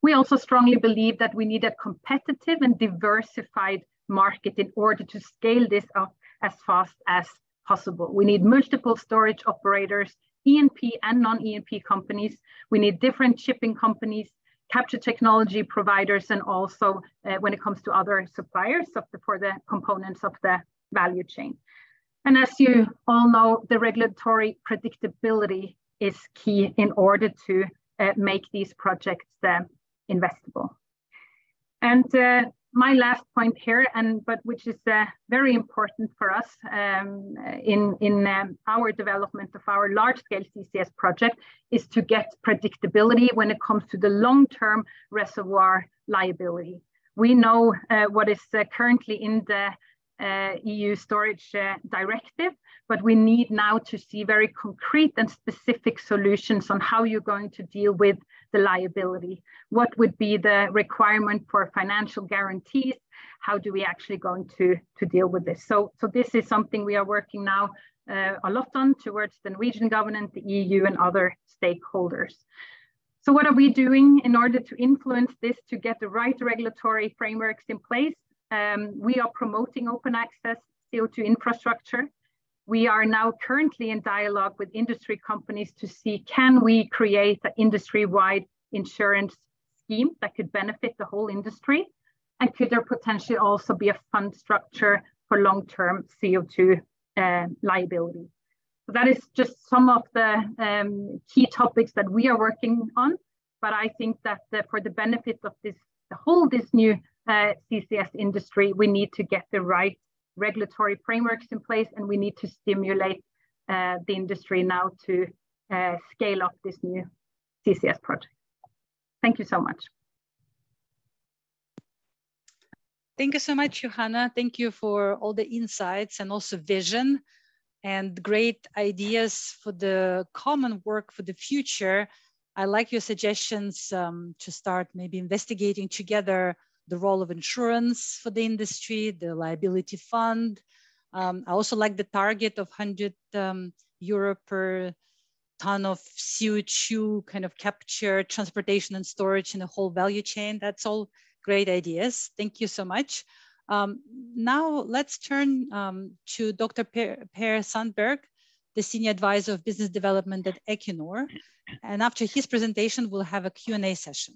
We also strongly believe that we need a competitive and diversified market in order to scale this up as fast as possible. We need multiple storage operators, E&P and non-E&P companies. We need different shipping companies, capture technology providers, and also when it comes to other suppliers for the components of the value chain. And as you all know, the regulatory predictability is key in order to make these projects investable. And my last point here, but which is very important for us in our development of our large-scale CCS project, is to get predictability when it comes to the long-term reservoir liability. We know what is currently in the EU storage directive, but we need now to see very concrete and specific solutions on how you're going to deal with the liability? What would be the requirement for financial guarantees? How do we actually going to deal with this? So this is something we are working now a lot on towards the Norwegian government, the EU, and other stakeholders. So what are we doing in order to influence this, to get the right regulatory frameworks in place? We are promoting open access CO2 infrastructure. We are now currently in dialogue with industry companies to see, can we create an industry-wide insurance scheme that could benefit the whole industry? And could there potentially also be a fund structure for long-term CO2 liability? So that is just some of the key topics that we are working on. But I think that for the benefit of this new CCS industry, we need to get the right regulatory frameworks in place, and we need to stimulate the industry now to scale up this new CCS project. Thank you so much. Thank you so much, Johanna. Thank you for all the insights and also vision and great ideas for the common work for the future. I like your suggestions to start maybe investigating together the role of insurance for the industry, the liability fund. I also like the target of 100 euro per ton of CO2 kind of capture, transportation and storage in the whole value chain. That's all great ideas. Thank you so much. Now let's turn to Dr. Per Sandberg, the Senior Advisor of Business Development at Equinor. And after his presentation, we'll have a Q&A session.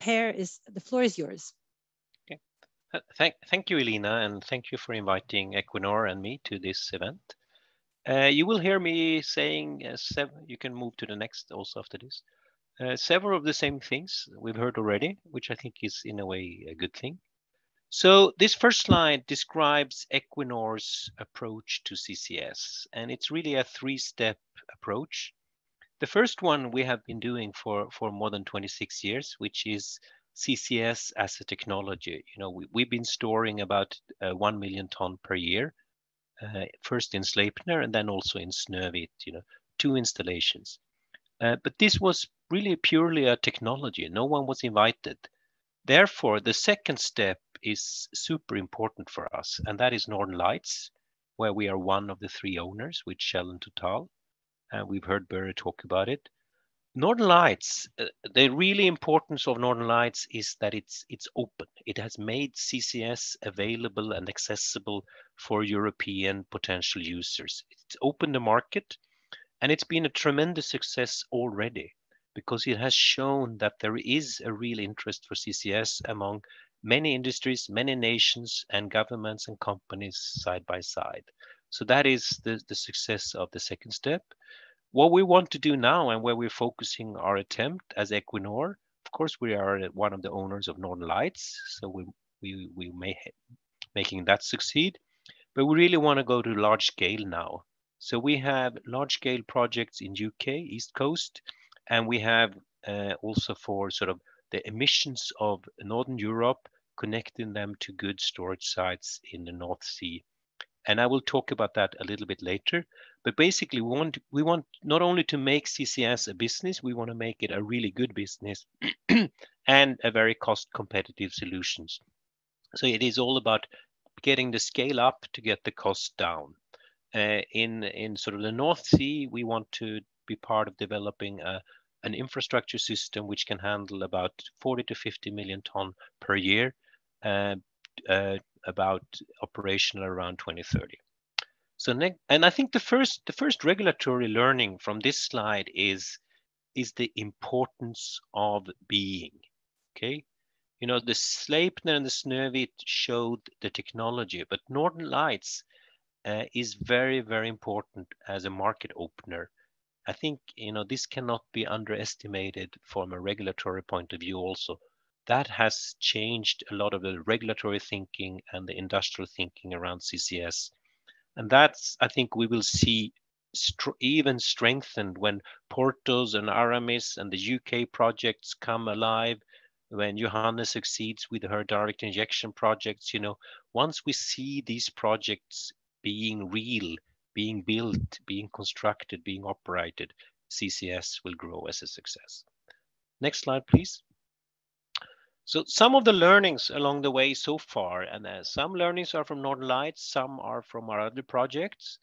The floor is yours. Thank you, Elina, and thank you for inviting Equinor and me to this event. You will hear me saying, you can move to the next also after this, several of the same things we've heard already, which I think is in a way a good thing. So this first slide describes Equinor's approach to CCS, and it's really a three-step approach. The first one we have been doing for more than 26 years, which is CCS as a technology. You know, we've been storing about 1 million ton per year, first in Sleipner and then also in Snøhvit, 2 installations. But this was really purely a technology. No one was invited. Therefore, the second step is super important for us, and that is Northern Lights, where we are one of the 3 owners with Shell and Total. We've heard Børre talk about it. Northern Lights, the really importance of Northern Lights is that it's open. It has made CCS available and accessible for European potential users. It's opened the market, and it's been a tremendous success already because it has shown that there is a real interest for CCS among many industries, many nations, and governments and companies side by side. So that is the success of the second step. What we want to do now, and where we're focusing our attempt as Equinor, of course, we are one of the owners of Northern Lights, so we may making that succeed. But we really want to go to large scale now. So we have large scale projects in UK, East Coast, and we have also for sort of the emissions of Northern Europe, connecting them to good storage sites in the North Sea. And I will talk about that a little bit later. But basically, we want not only to make CCS a business, we want to make it a really good business and a very cost competitive solutions. So it is all about getting the scale up to get the cost down. In sort of the North Sea, we want to be part of developing an infrastructure system which can handle about 40 to 50 million ton per year, about operational around 2030. So and I think the first regulatory learning from this slide is the importance of being. Okay, the Sleipner and the Snøhvit showed the technology, but Northern Lights is very, very important as a market opener. I think this cannot be underestimated from a regulatory point of view also. That has changed a lot of the regulatory thinking and the industrial thinking around CCS. And that's, I think we will see even strengthened when Portos and Aramis and the UK projects come alive, when Johanna succeeds with her direct injection projects. Once we see these projects being real, being built, being constructed, being operated, CCS will grow as a success. Next slide, please. So some of the learnings along the way so far, and some learnings are from Northern Lights, some are from our other projects.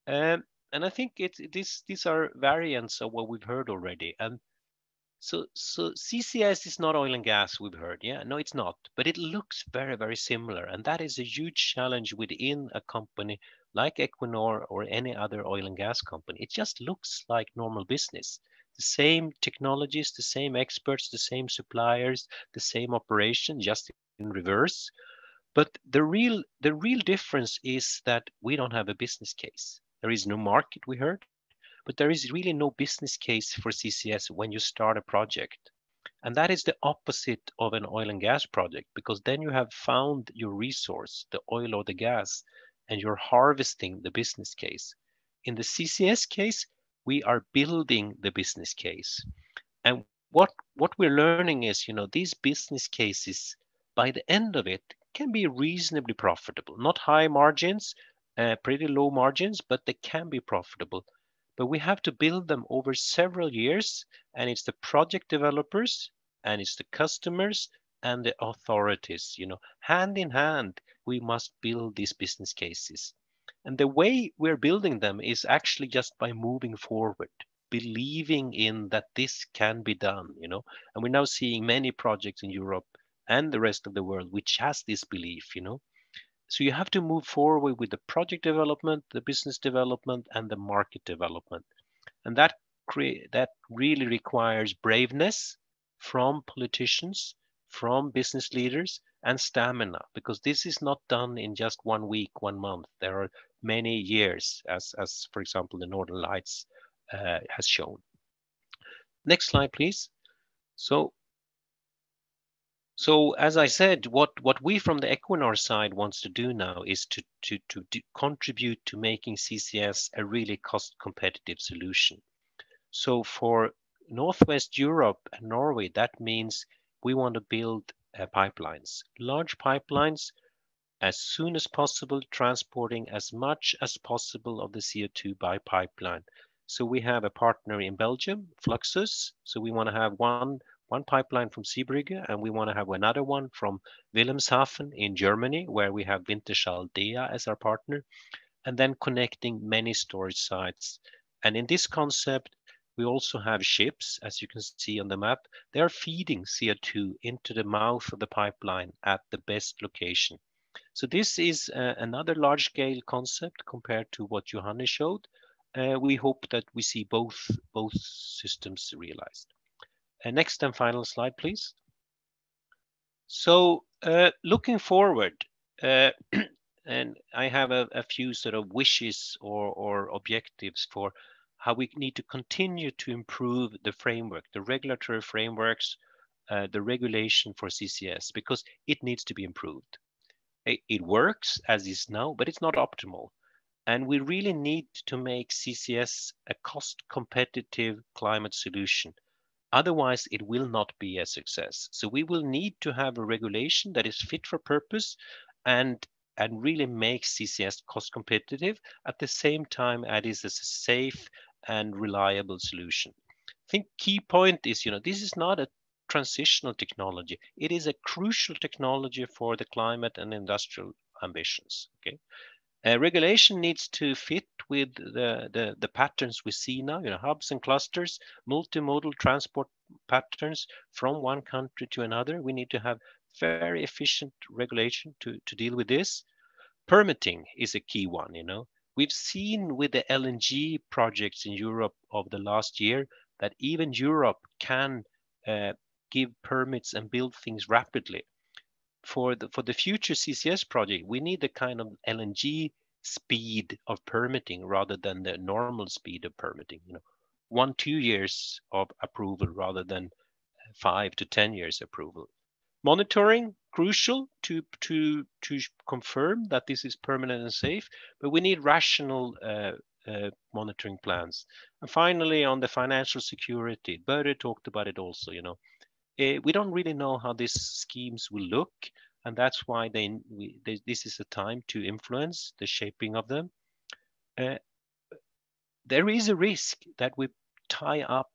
And I think these are variants of what we've heard already. And so CCS is not oil and gas, we've heard. Yeah, no, it's not. But it looks very, very similar. And that is a huge challenge within a company like Equinor or any other oil and gas company. It just looks like normal business. The same technologies, the same experts, the same suppliers, the same operation, just in reverse. But the real difference is that we don't have a business case. There is no market, we heard, but there is really no business case for CCS when you start a project. And that is the opposite of an oil and gas project, because then you have found your resource, the oil or the gas, and you're harvesting the business case. In the CCS case, we are building the business case. And what we're learning is, these business cases, by the end of it, can be reasonably profitable. Not high margins, pretty low margins, but they can be profitable. But we have to build them over several years, and it's the project developers, and it's the customers, and the authorities. Hand in hand, we must build these business cases. And the way we're building them is actually just by moving forward, believing in that this can be done, and we're now seeing many projects in Europe and the rest of the world which has this belief. So you have to move forward with the project development, the business development, and the market development. And that really requires braveness from politicians, from business leaders, and stamina, because this is not done in just 1 week, 1 month. There are many years, as for example, the Northern Lights has shown. Next slide, please. So as I said, what we from the Equinor side wants to do now is to contribute to making CCS a really cost competitive solution. So for Northwest Europe and Norway, that means we want to build pipelines, large pipelines, as soon as possible, transporting as much as possible of the CO2 by pipeline. So we have a partner in Belgium, Fluxus. So we want to have one pipeline from Zeebrugge, and we want to have another one from Wilhelmshaven in Germany, where we have Wintershall Dea as our partner, and then connecting many storage sites. And in this concept, we also have ships, as you can see on the map. They are feeding CO2 into the mouth of the pipeline at the best location. So this is another large-scale concept compared to what Johannes showed. We hope that we see both systems realized. Next and final slide, please. So looking forward, and I have a few sort of wishes or objectives for how we need to continue to improve the framework, the regulatory frameworks, the regulation for CCS, because it needs to be improved. It works as is now, but it's not optimal. And we really need to make CCS a cost competitive climate solution. Otherwise, it will not be a success. So we will need to have a regulation that is fit for purpose and really make CCS cost competitive at the same time as it is a safe and reliable solution. I think key point is, this is not a transitional technology. It is a crucial technology for the climate and industrial ambitions. Okay, regulation needs to fit with the patterns we see now. Hubs and clusters, multimodal transport patterns from one country to another. We need to have very efficient regulation to deal with this. Permitting is a key one. We've seen with the LNG projects in Europe of the last year that even Europe can give permits and build things rapidly. For the future CCS project, we need the kind of LNG speed of permitting rather than the normal speed of permitting. 1-2 years of approval rather than 5 to 10 years approval. Monitoring, crucial to confirm that this is permanent and safe, but we need rational monitoring plans. And finally, on the financial security, Börje talked about it also. We don't really know how these schemes will look, and that's why this is a time to influence the shaping of them. There is a risk that we tie up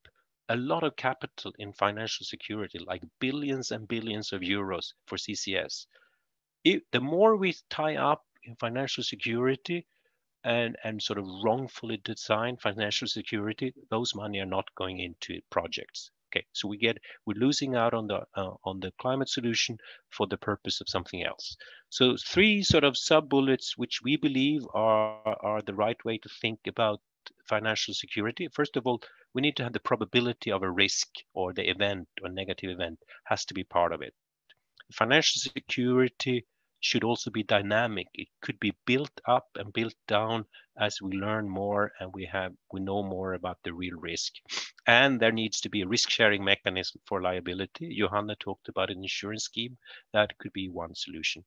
a lot of capital in financial security, like billions and billions of euros for CCS. The more we tie up in financial security and sort of wrongfully design financial security, those money are not going into projects. Okay, so we're losing out on the climate solution for the purpose of something else. So 3 sort of sub bullets which we believe are the right way to think about financial security. First of all, we need to have the probability of a risk or the event or negative event has to be part of it. Financial security should also be dynamic. It could be built up and built down as we learn more and we know more about the real risk. And there needs to be a risk-sharing mechanism for liability. Johanna talked about an insurance scheme. That could be one solution.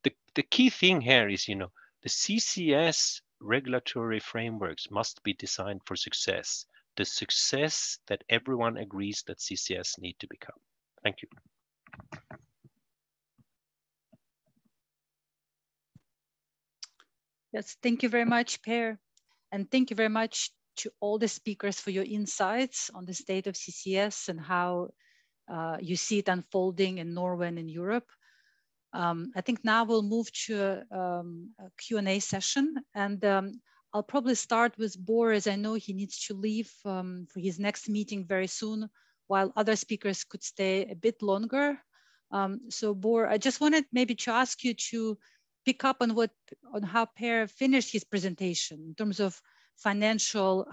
The key thing here is, the CCS regulatory frameworks must be designed for success. The success that everyone agrees that CCS need to become. Thank you. Yes, thank you very much, Per. And thank you very much to all the speakers for your insights on the state of CCS and how you see it unfolding in Norway and in Europe. I think now we'll move to a Q&A session. And I'll probably start with Bor, as I know he needs to leave for his next meeting very soon, while other speakers could stay a bit longer. So Bor, I just wanted maybe to ask you to pick up on how Per finished his presentation in terms of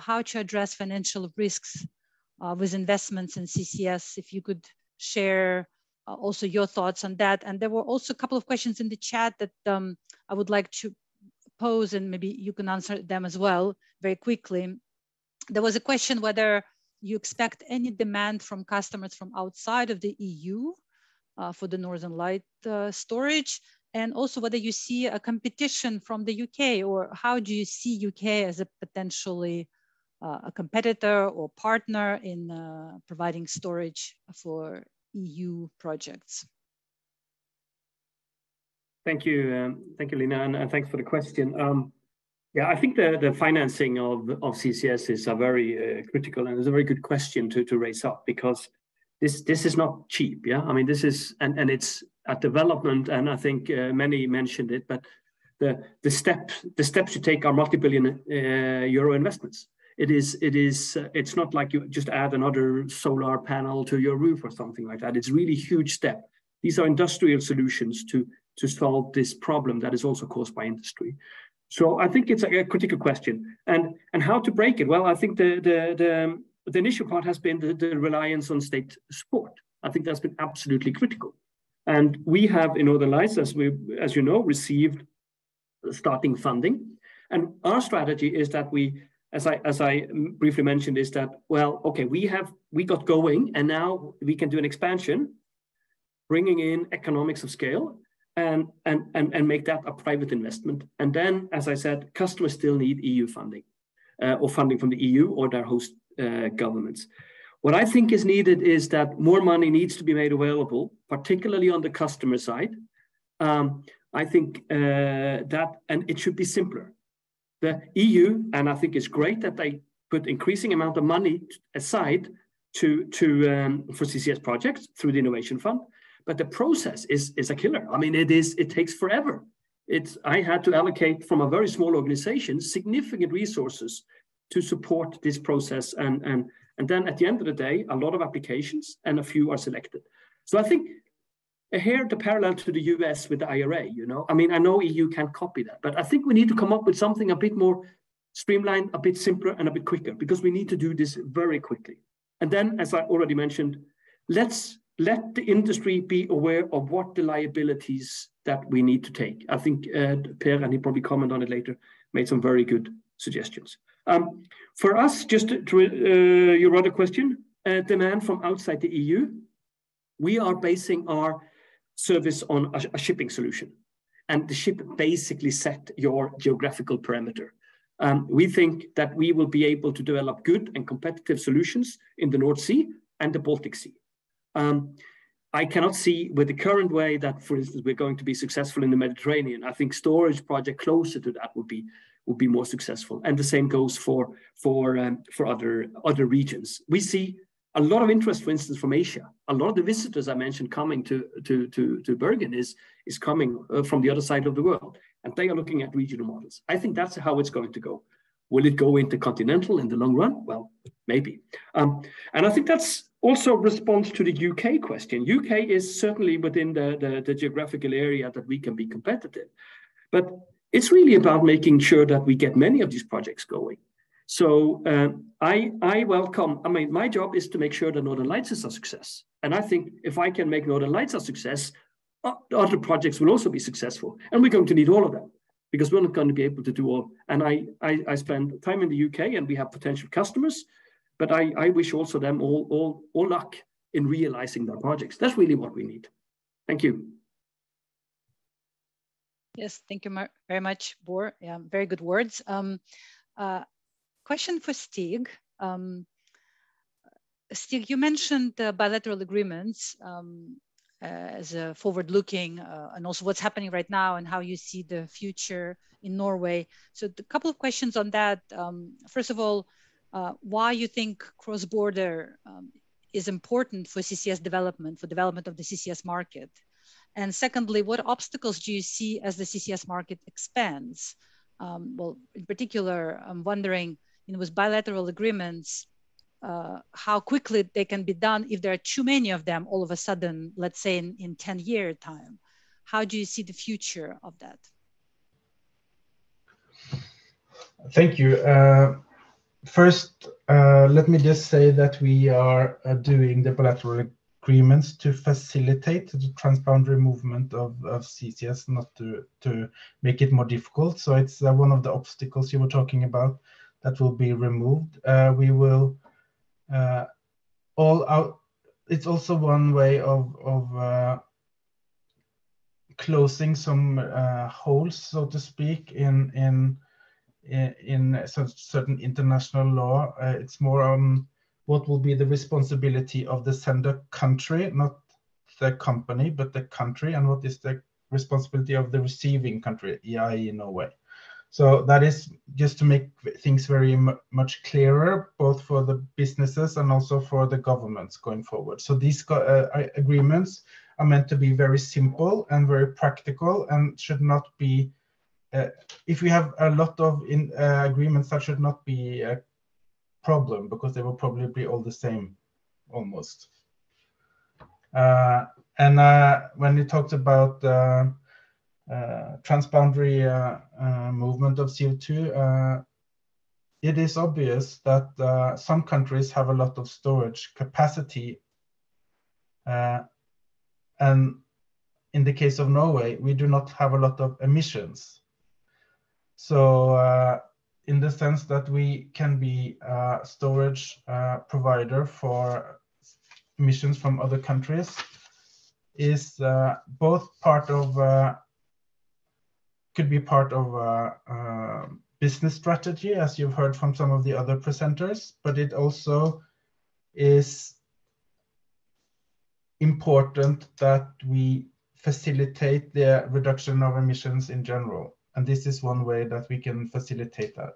how to address financial risks with investments in CCS. If you could share also your thoughts on that. And there were also a couple of questions in the chat that I would like to pose, and maybe you can answer them as well very quickly. There was a question whether you expect any demand from customers from outside of the EU for the Northern Light storage, and also whether you see a competition from the UK, or how do you see UK as a potentially a competitor or partner in providing storage for EU projects? Thank you, Lina, and thanks for the question. Yeah, I think the financing of CCS is a very critical, and it's a very good question to raise up, because this is not cheap. Yeah, I mean, this is and it's a development, and I think many mentioned it, but the steps you take are multi-billion euro investments. It's not like you just add another solar panel to your roof or something like that. It's really a huge step. These are industrial solutions to solve this problem that is also caused by industry. So I think it's a critical question. And how to break it? Well, I think the initial part has been the reliance on state support. I think that's been absolutely critical. And we have in Northern Lights, as you know, received starting funding. And our strategy is that as I briefly mentioned, is that, well, okay, we got going, and now we can do an expansion, bringing in economics of scale, and make that a private investment. And then, as I said, customers still need EU funding, or funding from the EU or their host governments. What I think is needed is that more money needs to be made available, particularly on the customer side. I think that, and it should be simpler. The EU, and I think it's great that they put increasing amount of money aside for CCS projects through the Innovation Fund, but the process is a killer. I mean, it takes forever. I had to allocate from a very small organization significant resources to support this process, and then at the end of the day, a lot of applications and a few are selected. So I think here the parallel to the US with the IRA, I mean, I know EU can't copy that, but I think we need to come up with something a bit more streamlined, a bit simpler, and a bit quicker, because we need to do this very quickly. And then, as I already mentioned, let's let the industry be aware of what the liabilities that we need to take. I think Per, and he probably comment on it later, made some very good suggestions. For us, just to your other question, demand from outside the EU, we are basing our service on a shipping solution. And the ship basically set your geographical parameter. We think that we will be able to develop good and competitive solutions in the North Sea and the Baltic Sea. I cannot see with the current way that, for instance, we're going to be successful in the Mediterranean. I think storage project closer to that would be more successful. And the same goes for other regions. We see a lot of interest, for instance, from Asia. A lot of the visitors I mentioned coming to Bergen is coming from the other side of the world, and they are looking at regional models. I think that's how it's going to go. Will it go intercontinental in the long run? Well, maybe. And I think that's also a response to the UK question. UK is certainly within the geographical area that we can be competitive. But it's really about making sure that we get many of these projects going. So I welcome, I mean, my job is to make sure that Northern Lights is a success. And I think if I can make Northern Lights a success, other projects will also be successful. And we're going to need all of them, because we're not going to be able to do all. And I spend time in the UK, and we have potential customers, but I wish also them all luck in realizing their projects. That's really what we need. Thank you. Yes, thank you very much, Bor. Yeah, very good words. Question for Stig. Stig, you mentioned bilateral agreements as a forward-looking, and also what's happening right now and how you see the future in Norway. So a couple of questions on that. First of all, why you think cross-border is important for CCS development, for development of the CCS market? And secondly, what obstacles do you see as the CCS market expands? Well, in particular, I'm wondering, with bilateral agreements, how quickly they can be done if there are too many of them all of a sudden, let's say in 10-year time. How do you see the future of that? Thank you. First, let me just say that we are doing the bilateral agreements to facilitate the transboundary movement of CCS, not to make it more difficult. So it's one of the obstacles you were talking about that will be removed. We will all out. It's also one way of closing some holes, so to speak, in certain international law. It's more on what will be the responsibility of the sender country, not the company, but the country, and what is the responsibility of the receiving country, i.e. Norway. So that is just to make things very much clearer, both for the businesses and also for the governments going forward. So these agreements are meant to be very simple and very practical, and should not be, if we have a lot of agreements, that should not be a problem, because they will probably be all the same almost. And when you talked about transboundary movement of CO2, it is obvious that some countries have a lot of storage capacity, and in the case of Norway, we do not have a lot of emissions. So in the sense that we can be a storage provider for emissions from other countries is both part of, could be part of business strategy, as you've heard from some of the other presenters, but it also is important that we facilitate the reduction of emissions in general. And this is one way that we can facilitate that.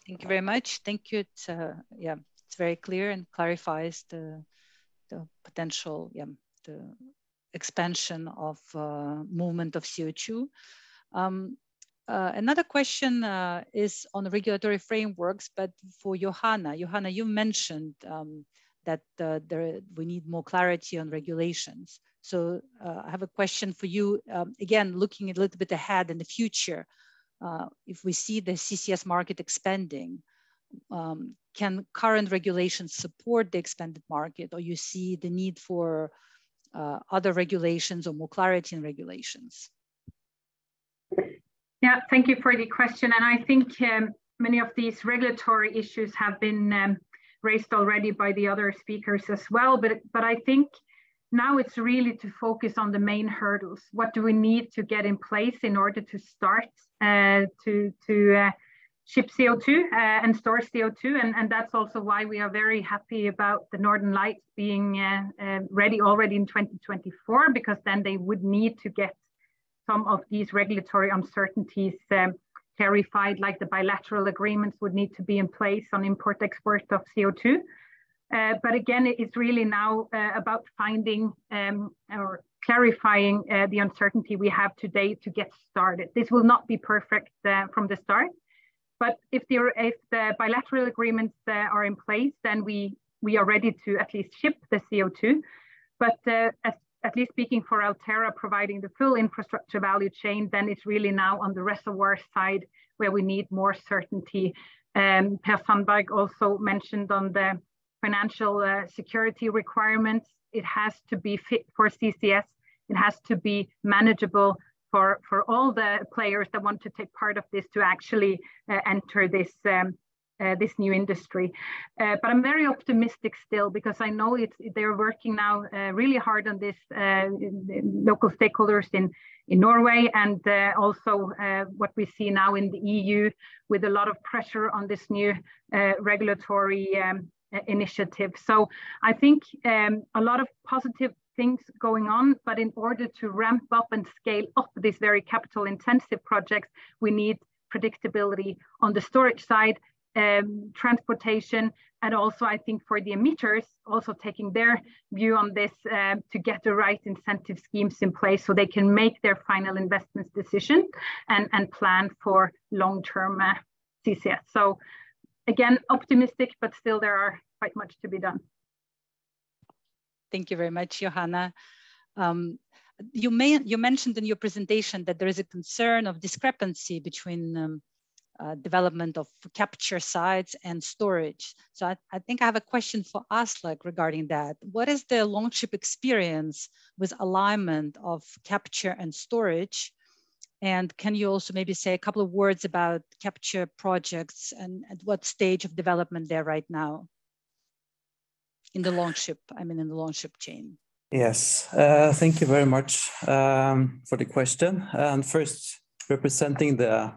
Thank you very much. Thank you. It's it's very clear and clarifies the potential, the expansion of movement of CO2. Another question is on the regulatory frameworks, but for Johanna. Johanna, you mentioned that we need more clarity on regulations. So I have a question for you, again, looking a little bit ahead in the future. If we see the CCS market expanding, can current regulations support the expanded market, or you see the need for other regulations or more clarity in regulations? Yeah, thank you for the question. And I think many of these regulatory issues have been raised already by the other speakers as well. But I think now it's really to focus on the main hurdles. What do we need to get in place in order to start to ship CO2 and store CO2? And that's also why we are very happy about the Northern Lights being ready already in 2024, because then they would need to get some of these regulatory uncertainties clarified, like the bilateral agreements would need to be in place on import-export of CO2. But again, it's really now about finding or clarifying the uncertainty we have today to get started. This will not be perfect from the start, but if the bilateral agreements are in place, then we are ready to at least ship the CO2. But at least speaking for Altera, providing the full infrastructure value chain, then it's really now on the reservoir side where we need more certainty. Per Sandberg also mentioned on the financial security requirements. It has to be fit for CCS. It has to be manageable for all the players that want to take part of this to actually enter this this new industry. But I'm very optimistic still, because I know they're working now really hard on this, local stakeholders in Norway, and also what we see now in the EU with a lot of pressure on this new regulatory initiative. So I think a lot of positive things going on, but in order to ramp up and scale up these very capital intensive projects, we need predictability on the storage side, transportation, and also I think for the emitters, also taking their view on this to get the right incentive schemes in place so they can make their final investments decision and plan for long-term CCS. So again, optimistic, but still there are quite much to be done. Thank you very much, Johanna. You mentioned in your presentation that there is a concern of discrepancy between development of capture sites and storage. So I think I have a question for Aslak regarding that. What is the Longship experience with alignment of capture and storage? And can you also maybe say a couple of words about capture projects and at what stage of development they're right now in the Longship, in the Longship chain? Yes, thank you very much for the question. And first, representing the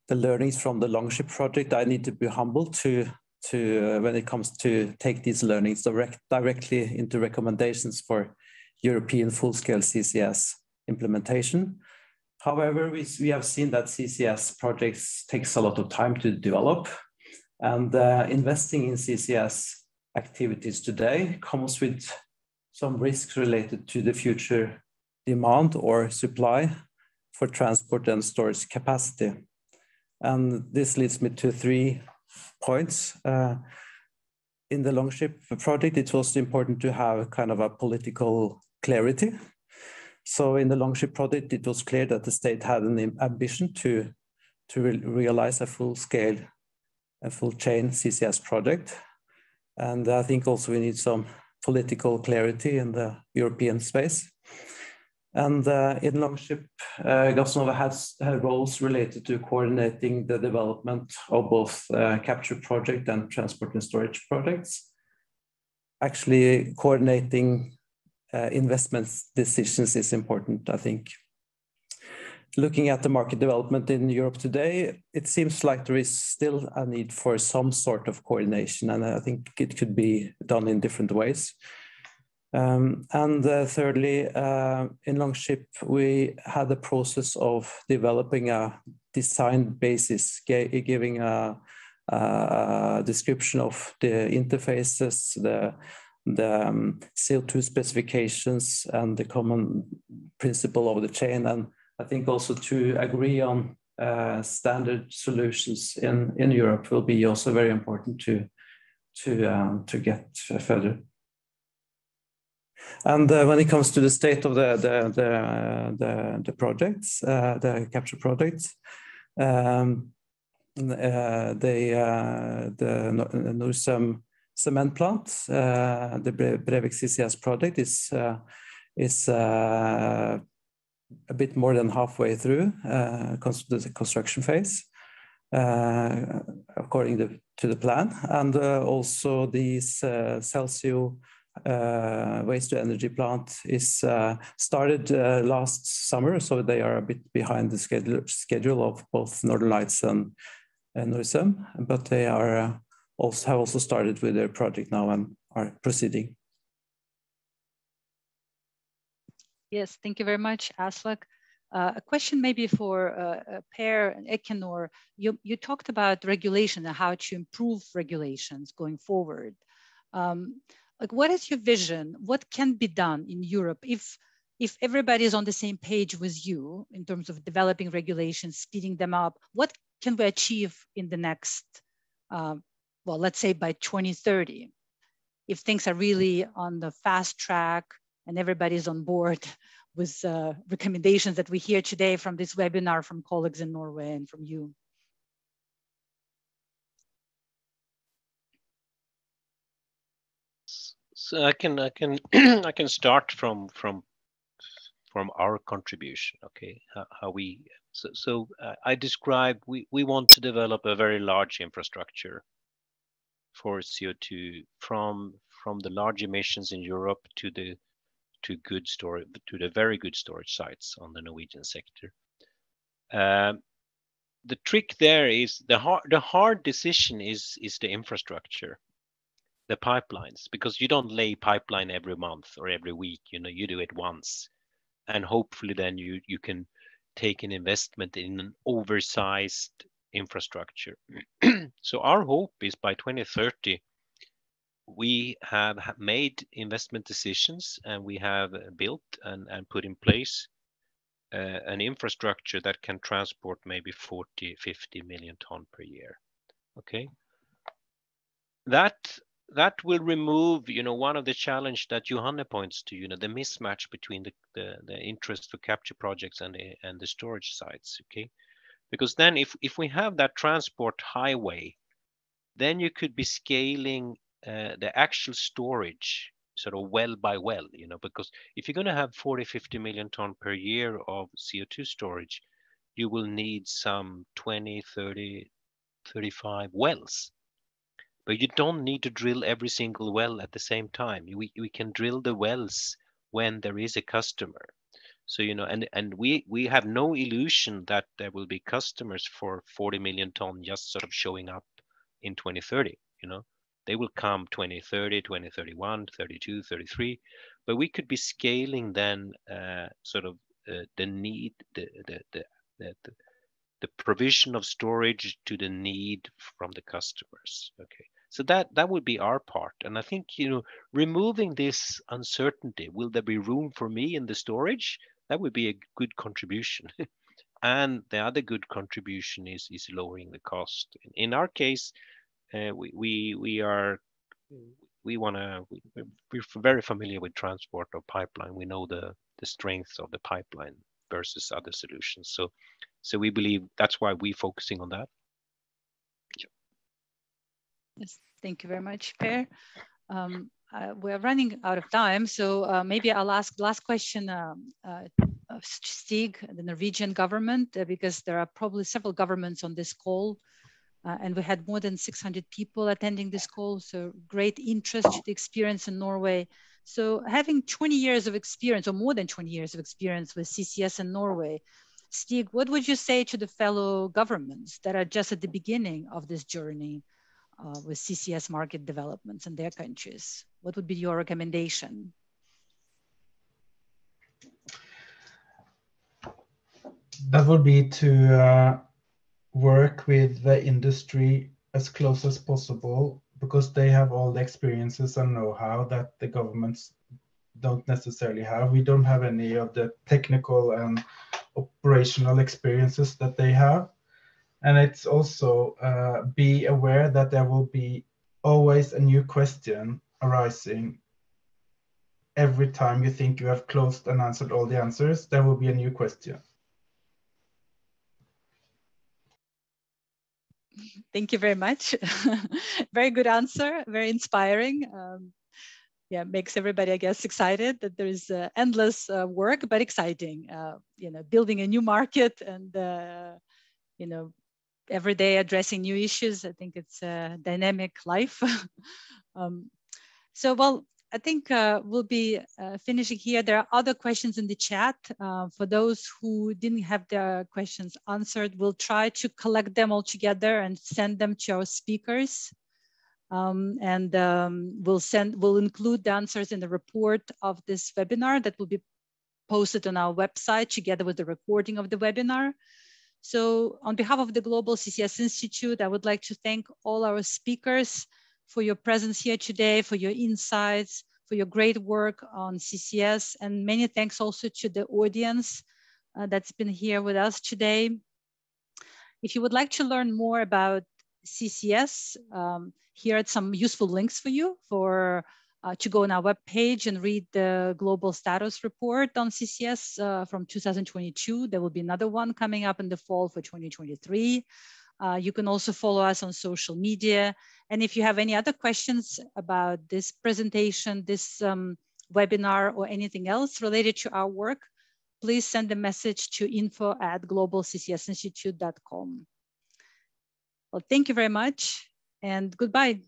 learnings from the Longship project, I need to be humble to when it comes to take these learnings directly into recommendations for European full-scale CCS implementation. However, we have seen that CCS projects takes a lot of time to develop, and investing in CCS activities today comes with some risks related to the future demand or supply for transport and storage capacity. And this leads me to 3 points. In the Longship project, it was important to have kind of a political clarity. So in the Longship project, it was clear that the state had an ambition to realize a full-scale, full-chain CCS project. And I think also we need some political clarity in the European space. And in Longship, Gassnova has roles related to coordinating the development of both capture project and transport and storage projects. Actually, coordinating investment decisions is important, I think. Looking at the market development in Europe today, it seems like there is still a need for some sort of coordination, and I think it could be done in different ways. Thirdly, in Longship, we had the process of developing a design basis, giving a description of the interfaces, the CO2 specifications, and the common principle of the chain. And I think also to agree on standard solutions in Europe will be also very important to get further. And when it comes to the state of the projects, the capture projects, the Norway cement plant, the Brevik CCS project is a bit more than halfway through the construction phase, according to the plan. And also the Celsio waste to energy plant is started last summer, so they are a bit behind the schedule of both Northern Lights and Norway, but they are have also started with their project now and are proceeding. Yes, thank you very much, Aslak. A question maybe for Per and Equinor. You talked about regulation and how to improve regulations going forward. Like, what is your vision? What can be done in Europe if everybody is on the same page with you in terms of developing regulations, speeding them up? What can we achieve in the next, well, let's say by 2030, if things are really on the fast track and everybody's on board with recommendations that we hear today from this webinar from colleagues in Norway and from you? So I can I can start from our contribution. Okay, how we I described we want to develop a very large infrastructure for CO2 from the large emissions in Europe to the very good storage sites on the Norwegian sector. The trick there is the hard decision is the infrastructure, the pipelines, because you don't lay pipeline every month or every week. You know, you do it once, and hopefully then you can take an investment in an oversized infrastructure. So our hope is by 2030 we have made investment decisions and we have built and put in place an infrastructure that can transport maybe 40-50 million ton per year. Okay, that will remove, you know, one of the challenge that Johanna points to, you know, the mismatch between the interest for capture projects and the storage sites. Okay, because then if we have that transport highway, then you could be scaling the actual storage sort of well by well, you know, because if you're going to have 40-50 million ton per year of CO2 storage, you will need some 20, 30, 35 wells. But you don't need to drill every single well at the same time. We can drill the wells when there is a customer. So, you know, and we have no illusion that there will be customers for 40 million ton just sort of showing up in 2030, you know. They will come 2030, 2031, 32, 33, but we could be scaling then sort of the need, the provision of storage to the need from the customers. Okay, so that would be our part, and I think, you know, removing this uncertainty, will there be room for me in the storage? That would be a good contribution. And the other good contribution is lowering the cost. In our case, we're very familiar with transport or pipeline. We know the strengths of the pipeline versus other solutions. So we believe that's why we're focusing on that. Yes, thank you very much, Per. We're running out of time, so maybe I'll ask the last question of Stig, the Norwegian government, because there are probably several governments on this call. And we had more than 600 people attending this call, so great interest to the experience in Norway. So having 20 years of experience, or more than 20 years of experience with CCS in Norway, Stig, what would you say to the fellow governments that are just at the beginning of this journey with CCS market developments in their countries? What would be your recommendation? That would be to work with the industry as close as possible, because they have all the experiences and know-how that the governments don't necessarily have. We don't have any of the technical and operational experiences that they have. And it's also be aware that there will be always a new question arising. Every time you think you have closed and answered all the answers, there will be a new question. Thank you very much. Very good answer, very inspiring. Yeah, makes everybody, I guess, excited that there is endless work, but exciting. You know, building a new market and, you know, every day addressing new issues. I think it's a dynamic life. So, well, I think we'll be finishing here. There are other questions in the chat. For those who didn't have their questions answered, we'll try to collect them all together and send them to our speakers. We'll include the answers in the report of this webinar that will be posted on our website together with the recording of the webinar. So on behalf of the Global CCS Institute, I would like to thank all our speakers for your presence here today, for your insights, for your great work on CCS, and many thanks also to the audience that's been here with us today. If you would like to learn more about CCS, here are some useful links for you to go on our webpage and read the global status report on CCS from 2022. There will be another one coming up in the fall for 2023. You can also follow us on social media. And if you have any other questions about this presentation, this webinar, or anything else related to our work, please send a message to info@globalccsinstitute.com. Well, thank you very much and goodbye.